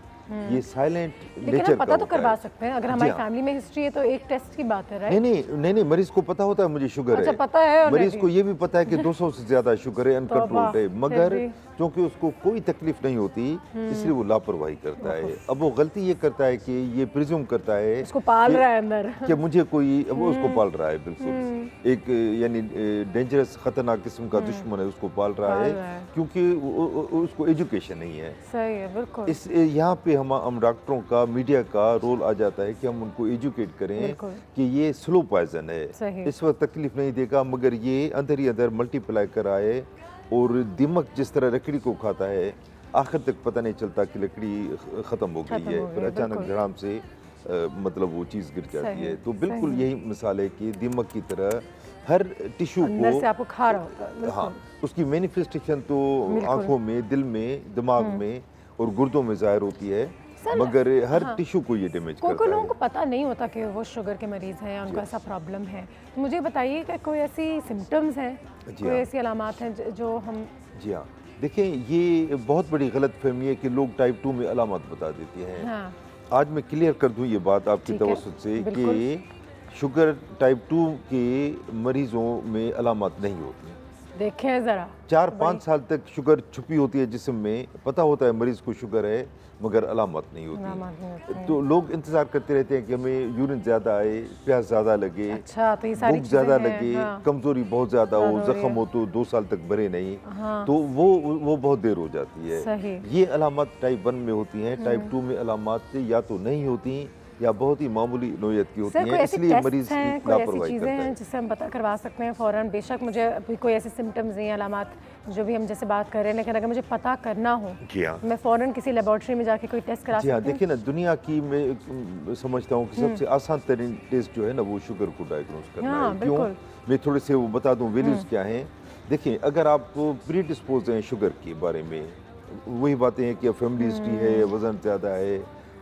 ये साइलेंट नेचर का पता तो करवा सकते हैं। अगर हमारी फैमिली में हिस्ट्री है तो एक टेस्ट की बात है, राइट? नहीं, मरीज को पता होता है मुझे शुगर है। अच्छा, पता है। मरीज को ये भी पता है कि 200 से ज्यादा शुगर है, अनकंट्रोल्ड है, मगर क्योंकि उसको कोई तकलीफ नहीं होती इसलिए वो लापरवाही करता है। अब वो गलती ये करता है कि ये प्रिज्यूम करता है उसको पाल रहा है अंदर कि मुझे कोई, वो उसको पाल रहा है, बिल्कुल एक यानी डेंजरस खतरनाक किस्म का दुश्मन है, उसको पाल रहा है, क्योंकि उसको एजुकेशन नहीं है। सही है, बिल्कुल। इस यहाँ पे हम डॉक्टरों का, मीडिया का रोल आ जाता है कि हम उनको एजुकेट करें कि ये स्लो पॉइजन है, इस वक्त तकलीफ नहीं देगा, मगर ये अंदर ही अंदर मल्टीप्लाई कर आए, और दिमाग जिस तरह लकड़ी को खाता है, आखिर तक पता नहीं चलता कि लकड़ी ख़त्म हो गई है, फिर अचानक धड़ाम से मतलब वो चीज़ गिर जाती है। तो बिल्कुल यही मिसाल है कि दिमाग की तरह हर टिश्यू को से आपको खा रहा होता है। हाँ, उसकी मैनिफेस्टेशन तो आँखों में, दिल में, दिमाग में और गुर्दों में ज़ाहिर होती है। मगर हर टिश्यू को ये डैमेज करता है। कोई लोगों को पता नहीं होता कि वो शुगर के मरीज़ हैं या उनको ऐसा प्रॉब्लम है, तो मुझे बताइए कि कोई ऐसी सिम्टम्स हैं, कोई ऐसी अलामात हैं जो हम। जी हाँ, देखिए ये बहुत बड़ी गलत फहमी है कि लोग टाइप 2 में अलामत बता देते हैं। हाँ। आज मैं क्लियर कर दूं ये बात आपकी तवज्जुह से कि शुगर टाइप 2 के मरीजों में अलामत नहीं होती। देखें ज़रा 4-5 साल तक शुगर छुपी होती है जिस्म में, पता होता है मरीज को शुगर है मगर अलामत नहीं होती। तो लोग इंतजार करते रहते हैं कि हमें यूरिन ज़्यादा आए, प्यास ज़्यादा लगे, अच्छा, तो ये सारी भूख ज़्यादा लगे, हाँ। कमज़ोरी बहुत ज़्यादा हो, जख्म हो तो 2 साल तक भरे नहीं, हाँ। तो वो बहुत देर हो जाती है। ये अलामत टाइप 1 में होती हैं। टाइप 2 में अलामत या तो नहीं होती या बहुत ही मामूली नोयत की होती हैं, इसलिए मरीज लापरवाही करता है। जिससे हम पता करवा सकते हैं फ़ौरन। बेशक मुझे अभी कोई ऐसे सिम्टम्स हैं, अलामत जो भी हम जैसे बात कर रहे हैं, लेकिन अगर मुझे पता करना हो मैं फ़ौरन किसी लेबोरेटरी में जाके कोई टेस्ट करा सकती हूँ। देखिए ना, दुनिया की मैं समझता हूँ कि सबसे आसान तरीन टेस्ट जो है ना वो शुगर को डायग्नोज करना है। क्यों? मैं थोड़े से वो बता दूँ वैल्यूज़ क्या हैं। देखिए, अगर आप प्री डिस्पोज हैं शुगर के बारे में, वही बातें हैं कि फैमिली हिस्ट्री है, वज़न ज़्यादा है,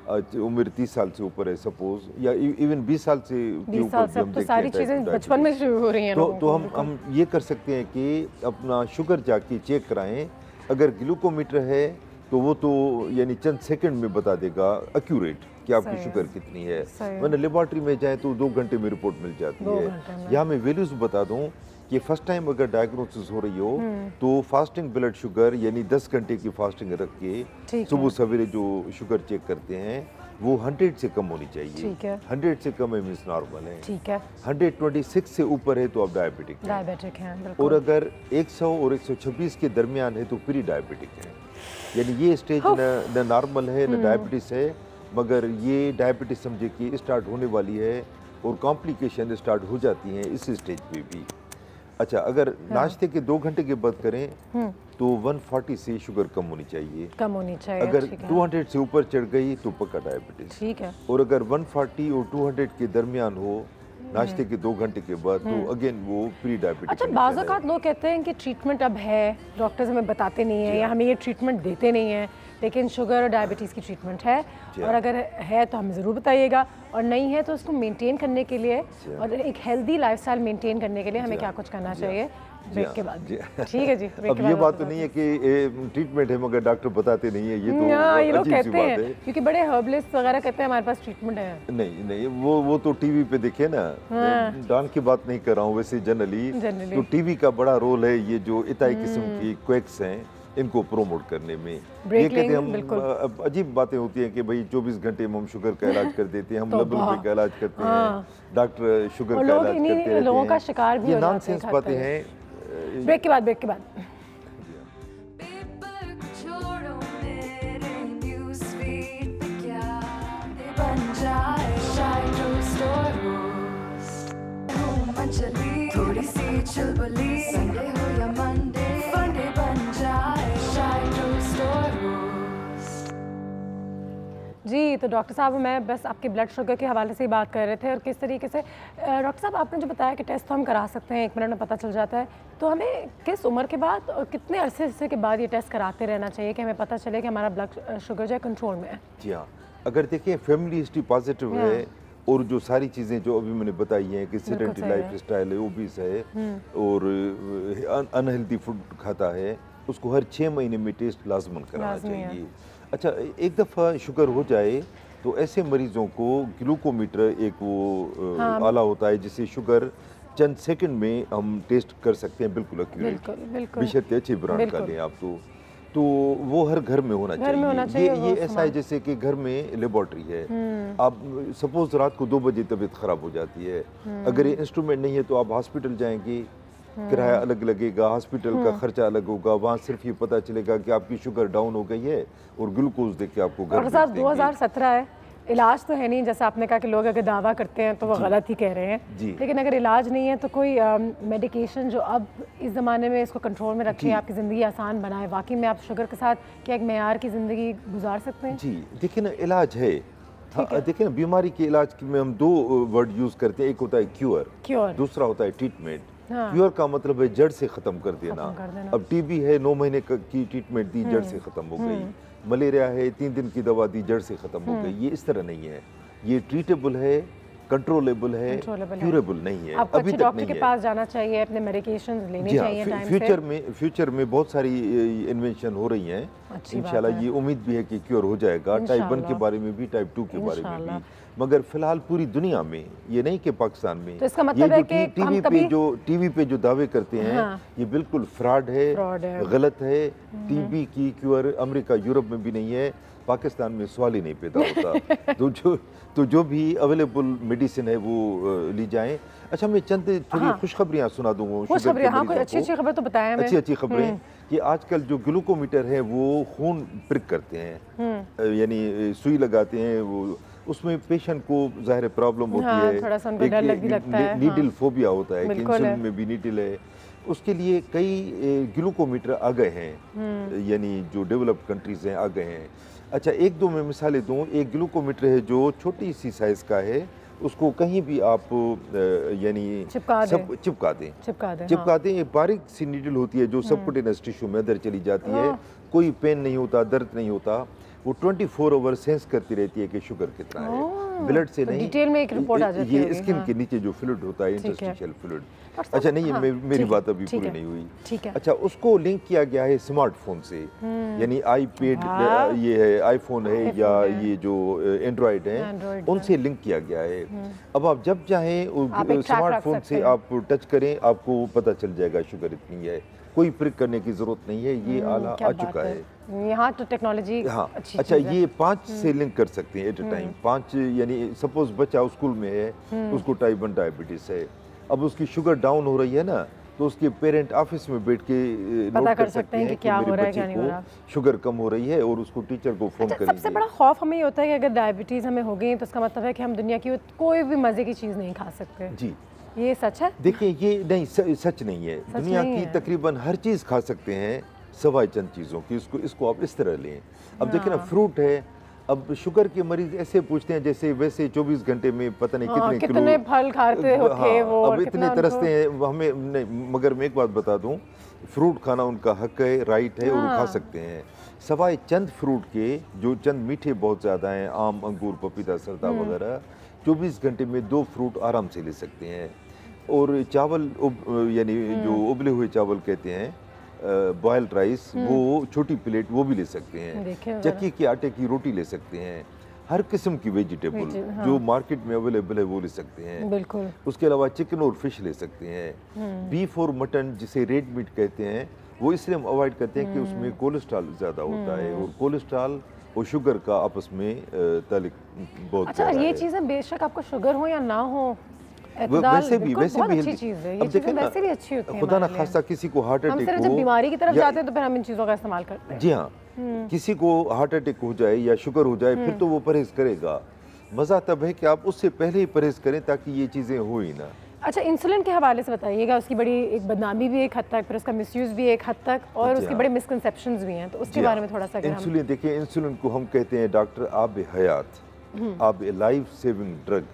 उम्र 30 साल से ऊपर है सपोज, या इवन 20 साल से ऊपर भी हम तो सारी चीजें बचपन में शुरू हो रही हैं। तो हम ये कर सकते हैं कि अपना शुगर जाके चेक कराएं। अगर ग्लूकोमीटर है तो वो तो यानी चंद सेकंड में बता देगा एक्यूरेट कि आपकी शुगर कितनी है। वरना लेबोरेटरी में जाए तो 2 घंटे में रिपोर्ट मिल जाती है। यहाँ मैं वैल्यूज बता दूँ कि फर्स्ट टाइम अगर डायग्नोसिस हो रही हो तो फास्टिंग ब्लड शुगर यानी 10 घंटे की फास्टिंग रख के सुबह सवेरे जो शुगर चेक करते हैं वो 100 से कम होनी चाहिए। 100 से कम है मींस नॉर्मल है। ठीक है। 126 से ऊपर है तो आप डायबिटिक हैं। और अगर 100 और 126 के दरमियान है तो प्री डायबिटिक है। यानी ये स्टेज न नॉर्मल है न डायबिटीज है, मगर ये डायबिटीज समझे कि स्टार्ट होने वाली है और कॉम्प्लिकेशन स्टार्ट हो जाती हैं इस स्टेज पे भी। अच्छा, अगर नाश्ते के 2 घंटे के बाद करें तो 140 से शुगर कम होनी चाहिए। अगर 200 से ऊपर चढ़ गई तो पक्का डायबिटीज। ठीक है। और अगर 140 और 200 के दरमियान हो नाश्ते के 2 घंटे के बाद तो अगेन वो प्री डायबिटीज। अच्छा, बाज़ औक़ात लोग कहते हैं कि ट्रीटमेंट अब है, डॉक्टर्स हमें बताते नहीं हैं या हमें ये ट्रीटमेंट देते नहीं हैं, लेकिन शुगर और डायबिटीज़ की ट्रीटमेंट है, और अगर है तो हमें ज़रूर बताइएगा, और नहीं है तो उसको मेंटेन करने के लिए और एक हेल्दी लाइफस्टाइल मेंटेन करने के लिए हमें क्या कुछ करना चाहिए ब्रेक के बाद। ठीक है जी। अब ये बात तो नहीं है कि ट्रीटमेंट है मगर डॉक्टर बताते नहीं है, ये तो ये लोग कहते हैं क्योंकि बड़े हर्बलिस्ट वगैरह कहते हैं हमारे पास ट्रीटमेंट है। नहीं, वो तो टीवी पे देखे ना। डॉन की बात नहीं कर रहा हूँ, वैसे जनरली तो टीवी का बड़ा रोल है ये जो इताई किस्म की क्वेक्स हैं इनको प्रोमोट करने में। ये कहते हैं हम अजीब बातें होती हैं कि भाई 24 घंटे में हम शुगर का इलाज कर देते हैं, हम लेवल का इलाज करते हैं, डॉक्टर शुगर का इलाज करते हैं। लोगों का शिकार भी ये नॉनसेंस बातें हैं। ब्रेक के बाद थोड़ी सी चुलबुली, संडे हो या मंडे, फंडे बन जाए शायद जी। तो डॉक्टर साहब, मैं बस आपके ब्लड शुगर के हवाले से ही बात कर रहे थे और किस तरीके से डॉक्टर साहब आपने जो बताया कि टेस्ट तो हम करा सकते हैं, 1 मिनट में पता चल जाता है, तो हमें किस उम्र के बाद और कितने अरसे के बाद ये टेस्ट कराते रहना चाहिए कि हमें पता चले कि हमारा ब्लड शुगर जो है कंट्रोल में है? जी हाँ, अगर देखिए फैमिली हिस्ट्री पॉजिटिव है और जो सारी चीज़ें जो अभी मैंने बताई हैं कि सेडेंटरी लाइफ स्टाइल है, ओबीस है और अनहेल्दी फूड खाता है, उसको हर 6 महीने में टेस्ट लाजमन कराना चाहिए। अच्छा, एक दफ़ा शुगर हो जाए तो ऐसे मरीजों को ग्लूकोमीटर एक वो आला होता है जिससे शुगर चंद सेकंड में हम टेस्ट कर सकते हैं, बिल्कुल एक्यूरेट, बेशर्ते अच्छे ब्रांड का लें आप तो वो हर घर में होना चाहिए। ये ऐसा है जैसे कि घर में लेबोरेटरी है, आप सपोज रात को 2 बजे तबीयत खराब हो जाती है, अगर ये इंस्ट्रूमेंट नहीं है तो आप हॉस्पिटल जाएंगे, किराया अलग लगेगा, हॉस्पिटल का खर्चा अलग होगा, वहाँ सिर्फ ये पता चलेगा कि आपकी शुगर डाउन हो गई है और ग्लूकोज देख के आपको घर भेज देंगे। 2017 है, इलाज तो है नहीं, जैसा आपने कहा कि लोग अगर दावा करते हैं तो वो गलत ही कह रहे हैं, लेकिन अगर इलाज नहीं है तो कोई मेडिकेशन जो अब इस ज़माने में इसको कंट्रोल में रखे, आपकी ज़िंदगी आसान बनाए, वाकई में आप शुगर के साथ क्या एक मेयार की ज़िंदगी गुजार सकते हैं? जी देखिए ना, इलाज है। हाँ, देखिए ना, बीमारी के इलाज में हम 2 वर्ड यूज़ करते हैं, एक होता है क्योर, दूसरा होता है ट्रीटमेंट। क्योर का मतलब है जड़ से खत्म कर देना। अब टीबी है 9 महीने की ट्रीटमेंट दी, जड़ से खत्म हो गई। मलेरिया है 3 दिन की दवा दी, जड़ से खत्म हो गई। ये इस तरह नहीं है, ये ट्रीटेबल है, कंट्रोलेबल है, क्यूरेबल नहीं है। आपको अभी अच्छे तक डॉक्टर नहीं के है। पास जाना चाहिए, अपने मेडिकेशंस लेने चाहिए टाइम से। फ्यूचर में बहुत सारी इन्वेंशन हो रही हैं। इंशाल्लाह ये उम्मीद भी है कि क्योर हो जाएगा, टाइप 1 के बारे में भी, टाइप 2 के बारे में भी। मगर फिलहाल पूरी दुनिया में, ये नहीं कि पाकिस्तान में, तो इसका मतलब है कि टीवी पे जो दावे करते हैं ये बिल्कुल फ्रॉड है, गलत है। टीबी की क्योर अमेरिका यूरोप में भी नहीं है, पाकिस्तान में सवाल ही नहीं पैदा होता। तो जो भी अवेलेबल मेडिसिन है वो ली जाएं। अच्छा, मैं चंद थोड़ी खुशखबरियाँ सुना दूंगा। अच्छी खबर तो बताएं हमें। अच्छी खबरें कि आजकल जो ग्लूकोमीटर है वो खून प्रिक करते हैं, यानी सुई लगाते हैं, वो उसमें पेशेंट को ज़ाहिर प्रॉब्लम होती है, थोड़ा सा उनको डर लगता है, नीडल फोबिया होता है कि इंसुलिन में भी नीडल है। उसके लिए कई ग्लूकोमीटर आ गए हैं, यानी जो डेवलप्ड कंट्रीज हैं आ गए हैं। अच्छा, 1-2 मैं मिसालें दूँ। एक ग्लूकोमीटर है जो छोटी सी साइज़ का है, उसको कहीं भी आप यानी चिपका दें। एक बारीक सी नीडल होती है जो सबक्यूटेनियस टिश्यू में अंदर चली जाती है, कोई पेन नहीं होता, दर्द नहीं होता। वो 24 आवर सेंस करती रहती है कि शुगर कितना है, ब्लड से नहीं, डिटेल में एक रिपोर्ट आ जाती है। ये स्किन के नीचे जो फ्लूइड होता है, इंटरस्टिशियल फ्लूइड। अच्छा नहीं, मेरी बात अभी पूरी नहीं हुई। अच्छा, उसको लिंक किया गया है स्मार्टफोन से, यानी आईपैड, ये है आईफोन है या ये जो एंड्रॉयड है, उनसे लिंक किया गया है। अब आप जब चाहें स्मार्टफोन से आप टच करें, आपको पता चल जाएगा शुगर इतनी है, कोई प्रिक करने की जरूरत नहीं है। ये आला आ चुका है यहाँ तो टेक्नोलॉजी। हाँ, अच्छा, ये 5 से लिंक कर सकते हैं एट अ टाइम। 5 यानी सपोज बच्चा स्कूल में है, उसको टाइप 1 डायबिटीज है, अब उसकी शुगर डाउन हो रही है ना, तो उसके पेरेंट ऑफिस में बैठ के पता कर सकते हैं कि क्या हो रहा है, क्या नहीं हो रहा, शुगर कम हो रही है, और उसको टीचर को फोन करेंगे। सबसे बड़ा खौफ हमें ये होता है कि अगर डायबिटीज हमें हो गई तो इसका मतलब है कि हम दुनिया की कोई भी मजे की चीज नहीं खा सकते। जी, ये सच है? देखिए, ये नहीं, सच नहीं है। दुनिया की तकरीबन हर चीज़ खा सकते हैं सवाए चंद चीज़ों की। इसको आप इस तरह लें। अब देखिए ना, फ्रूट है, अब शुगर के मरीज ऐसे पूछते हैं जैसे वैसे 24 घंटे में पता नहीं कितने फल खाते होते वो, अब इतने तरसते हैं हमें नहीं। मगर मैं एक बात बता दूं, फ्रूट खाना उनका हक है, राइट है, और वो खा सकते हैं। सवाए चंद फ्रूट के जो चंद मीठे बहुत ज़्यादा हैं, आम, अंगूर, पपीता, सरदा वगैरह, 24 घंटे में 2 फ्रूट आराम से ले सकते हैं। और चावल, यानी जो उबले हुए चावल कहते हैं, बॉयल्ड राइस, वो छोटी प्लेट वो भी ले सकते हैं। चक्की के आटे की रोटी ले सकते हैं। हर किस्म की वेजिटेबल जो मार्केट में अवेलेबल है वो ले सकते हैं। बिल्कुल। उसके अलावा चिकन और फिश ले सकते हैं। बीफ और मटन, जिसे रेड मीट कहते हैं, वो इसलिए हम अवॉइड करते हैं कि उसमें कोलेस्ट्रॉल ज़्यादा होता है, और कोलेस्ट्रॉल और शुगर का आपस में ताल्लुक बहुत। अच्छा, ये चीज़ें बेशक आपको शुगर हो या ना हो, वैसे भी अच्छी चीज़ है। ये चीज़ें वैसे भी अच्छी होती हैं। खुदा ना खासा किसी को हार्ट अटैक हो, जब बीमारी की तरफ जाते हैं तो फिर हम इन चीज़ों का इस्तेमाल करते हैं। जी हाँ, किसी को हार्ट अटैक हो जाए या शुगर हो जाए, फिर तो वो परहेज करेगा। मज़ा तब है कि आप उससे पहले ही परहेज करें ताकि ये चीज़ें हो ही ना। अच्छा, इंसुलिन के हवाले से बताइएगा। उसकी बड़ी एक बदनामी भी एक हद तक, फिर उसका मिसयूज़ भी एक हद तक, और उसके बड़े मिसकंसेप्शंस भी हैं, तो उसके बारे में थोड़ा सा। इंसुलिन देखिए, इंसुलिन को हम कहते हैं डॉक्टर आब हयात, आब लाइफ सेविंग ड्रग।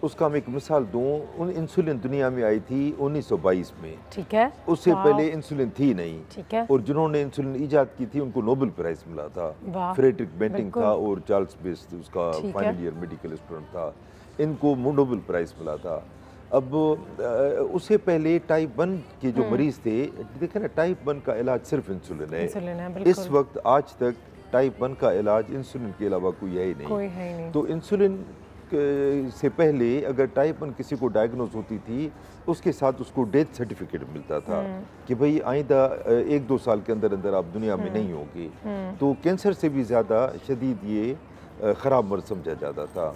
उसका मैं एक मिसाल दूं, इंसुलिन दुनिया में आई थी 1922 में। ठीक है। उससे पहले इंसुलिन थी नहीं। ठीक है। और जिन्होंने इंसुलिन ईजाद की थी उनको नोबेल प्राइज मिला था। फ्रेडरिक बेंटिंग था और चार्ल्स बेस्ट उसका फाइनल ईयर मेडिकल स्टूडेंट था, इनको नोबेल प्राइज मिला था। अब उससे पहले टाइप 1 के जो मरीज थे, देखे ना, टाइप 1 का इलाज सिर्फ इंसुलिन है। इस वक्त आज तक टाइप 1 का इलाज इंसुलिन के अलावा कोई है ही नहीं। तो इंसुलिन से पहले अगर टाइप 1 किसी को डायग्नोज होती थी, उसके साथ उसको डेथ सर्टिफिकेट मिलता था कि भाई आइंदा 1-2 साल के अंदर अंदर आप दुनिया में नहीं होगी। तो कैंसर से भी ज़्यादा शदीद ये ख़राब मर्ज समझा जाता था।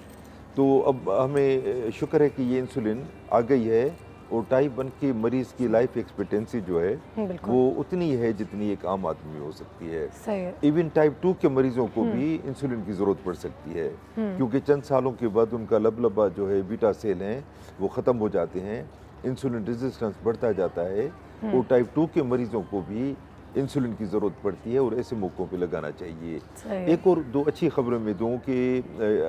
तो अब हमें शुक्र है कि ये इंसुलिन आ गई है, और टाइप 1 के मरीज़ की लाइफ एक्सपेक्टेंसी जो है वो उतनी है जितनी एक आम आदमी में हो सकती है। इवन टाइप 2 के मरीजों को भी इंसुलिन की ज़रूरत पड़ सकती है, क्योंकि चंद सालों के बाद उनका लबलबा जो है, बीटा सेल हैं, वो ख़त्म हो जाते हैं, इंसुलिन रेजिस्टेंस बढ़ता जाता है, और टाइप 2 के मरीजों को भी इंसुलिन की ज़रूरत पड़ती है, और ऐसे मौक़ों पे लगाना चाहिए। एक और 2 अच्छी खबरें मैं दूँ कि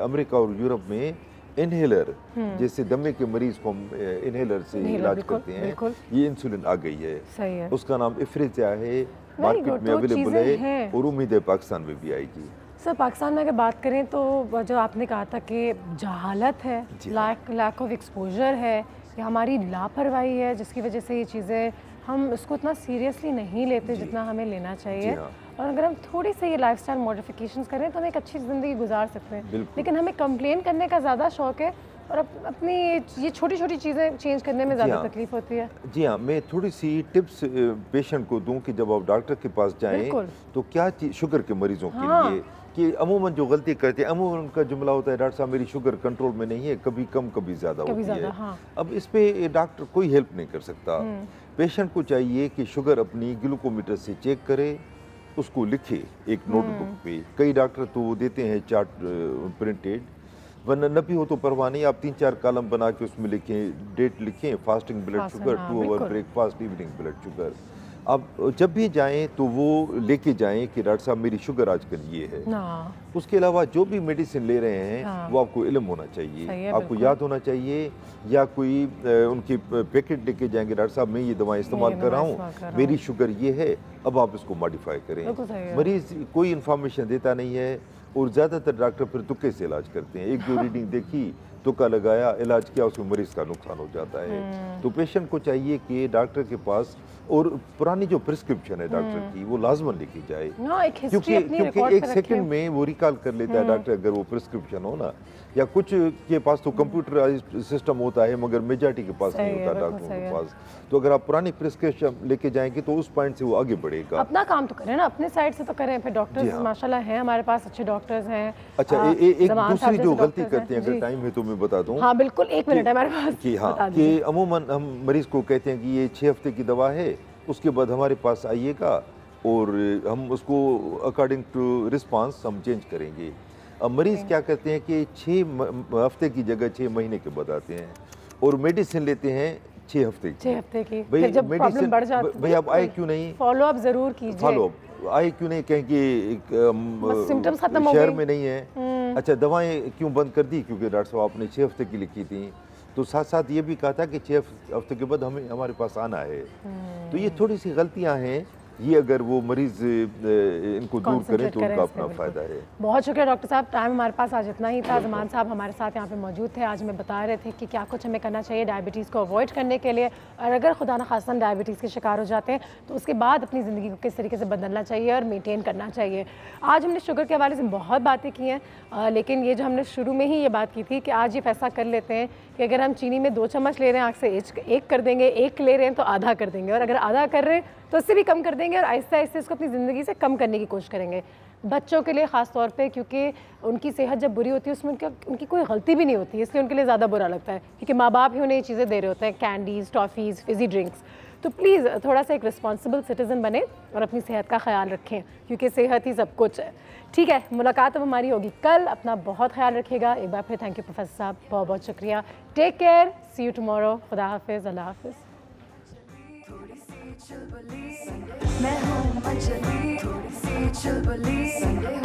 अमेरिका और यूरोप में इनहेलर, जैसे दमे के मरीज को हम इनहेलर से इलाज करते हैं, ये इंसुलिन आ गई है। सही है। उसका नाम इफ्रिजा है, मार्केट में अवेलेबल है और उम्मीद है पाकिस्तान में भी आएगी। सर पाकिस्तान में अगर बात करें तो जो आपने कहा था कि जहालत है, लैक ऑफ एक्सपोजर है, या हमारी लापरवाही है जिसकी वजह से ये चीज़ें हम इसको इतना सीरियसली नहीं लेते जितना हमें लेना चाहिए। और अगर हम थोड़ी सी ये लाइफस्टाइल मॉडिफिकेशंस करें तो हम एक अच्छी ज़िंदगी गुजार सकते हैं। लेकिन हमें कंप्लेन करने का ज़्यादा शौक है और अपनी ये छोटी छोटी चीज़ें चेंज करने में ज़्यादा तकलीफ होती है। जी हाँ, मैं थोड़ी सी टिप्स पेशेंट को दूं कि जब आप डॉक्टर के पास जाएं तो क्या शुगर के मरीजों के लिए कि अमूमन जो गलती करते हैं, अमूमन उनका जुमला होता है, डॉक्टर साहब मेरी शुगर कंट्रोल में नहीं है, कभी कम कभी ज़्यादा होती है। अब इस पे डॉक्टर कोई हेल्प नहीं कर सकता। पेशेंट को चाहिए कि शुगर अपनी ग्लूकोमीटर से चेक करे, उसको लिखे एक नोटबुक पे। कई डॉक्टर तो देते हैं चार्ट प्रिंटेड, वरना न भी हो तो परवाह नहीं, आप 3-4 कॉलम बना के उसमें लिखें, डेट लिखें, fasting blood sugar, 2 hour breakfast, evening blood sugar. अब जब भी जाएं तो वो लेके जाएं कि डॉक्टर साहब मेरी शुगर आजकल ये है। उसके अलावा जो भी मेडिसिन ले रहे हैं वो आपको इल्म होना चाहिए, आपको याद होना चाहिए, या कोई उनकी पैकेट लेके जाएंगे, डॉक्टर साहब मैं ये दवाएं इस्तेमाल कर रहा हूँ, मेरी शुगर ये है, अब आप इसको मॉडिफाई करें। मरीज कोई इन्फॉर्मेशन देता नहीं है और ज़्यादातर डॉक्टर फिर तुक्के से इलाज करते हैं। एक दो रीडिंग देखी, तुक्का लगाया, इलाज किया, उसमें मरीज का नुकसान हो जाता है। तो पेशेंट को चाहिए कि डॉक्टर के पास, और पुरानी जो प्रिस्क्रिप्शन है डॉक्टर की वो लाजमन लिखी जाए, क्योंकि एक सेकंड में वो रिकॉल कर लेता है डॉक्टर अगर वो प्रिस्क्रिप्शन हो ना। या कुछ के पास तो कंप्यूटराइज्ड सिस्टम होता है मगर मेजॉरिटी के पास नहीं होता डॉक्टरों के पास। तो अगर आप पुरानी प्रिस्क्रिप्शन लेके जाएंगे तो उस पॉइंट से वो आगे बढ़ेगा। अपना काम तो करें ना, अपने साइड से तो करें। फिर डॉक्टर्स माशाल्लाह हैं हमारे पास, अच्छे डॉक्टर्स हैं। अच्छा, एक दूसरी जो गलती करते हैं, अगर टाइम है तो मैं बता दूं। हाँ बिल्कुल, 1 मिनट है हमारे पास। कि अमूमन हम मरीज को कहते हैं कि ये 6 हफ्ते की दवा है, उसके बाद हमारे पास आइएगा और हम उसको अकॉर्डिंग टू रिस्पांस हम चेंज करेंगे। अब मरीज़ क्या करते हैं कि 6 हफ्ते की जगह 6 महीने के बाद आते हैं और मेडिसिन लेते हैं 6 हफ्ते की। भाई जब प्रॉब्लम बढ़ जाती है, भाई आप आए क्यों नहीं, फॉलो अप जरूर कीजिए। फॉलो अप आए क्यों नहीं, कहें कि सिम्टम्स खत्म हो गए, शहर में नहीं है। अच्छा, दवाएं क्यों बंद कर दी, क्योंकि डॉक्टर साहब आपने 6 हफ्ते की लिखी थी। तो साथ साथ ये भी कहा था कि 6 हफ्ते के बाद हमारे पास आना है। तो ये थोड़ी सी गलतियां हैं, ये अगर वो मरीज इनको दूर करें तो उनका अपना फ़ायदा है। बहुत शुक्रिया डॉक्टर साहब, टाइम हमारे पास आज इतना ही था। ज़मान साहब हमारे साथ यहाँ पे मौजूद थे, आज हमें बता रहे थे कि क्या कुछ हमें करना चाहिए डायबिटीज़ को अवॉइड करने के लिए, और अगर खुदा न खास्तन डायबिटीज़ के शिकार हो जाते हैं तो उसके बाद अपनी ज़िंदगी को किस तरीके से बदलना चाहिए और मेनटेन करना चाहिए। आज हमने शुगर के हवाले से बहुत बातें की हैं, लेकिन ये जो हमने शुरू में ही ये बात की थी कि आज ये फैसला कर लेते हैं कि अगर हम चीनी में 2 चम्मच ले रहे हैं, आग से 1 कर देंगे, 1 ले रहे हैं तो आधा कर देंगे, और अगर आधा कर रहे हैं तो उससे भी कम कर देंगे, और आहिस्ता आहिस्ता इसको अपनी ज़िंदगी से कम करने की कोशिश करेंगे। बच्चों के लिए ख़ास तौर पे, क्योंकि उनकी सेहत जब बुरी होती है उसमें उनकी कोई गलती भी नहीं होती है, इसलिए उनके लिए ज़्यादा बुरा लगता है, क्योंकि माँ बाप ही उन्हें ये चीज़ें दे रहे होते हैं, कैंडीज़, टॉफ़ीज़, फिज़ी ड्रिंक्स। तो प्लीज़ थोड़ा सा एक रिस्पॉन्सिबल सिटीज़न बने और अपनी सेहत का ख्याल रखें, क्योंकि सेहत ही सब कुछ है। ठीक है, मुलाकात अब हमारी होगी कल, अपना बहुत ख्याल रखिएगा। एक बार फिर थैंक यू प्रोफेसर साहब, बहुत बहुत शुक्रिया। Take care, see you tomorrow, खुदा हाफिज़, अल्लाह हाफिज़। मैं हूँ मचली, थोड़ी सी चुलबुली, संडे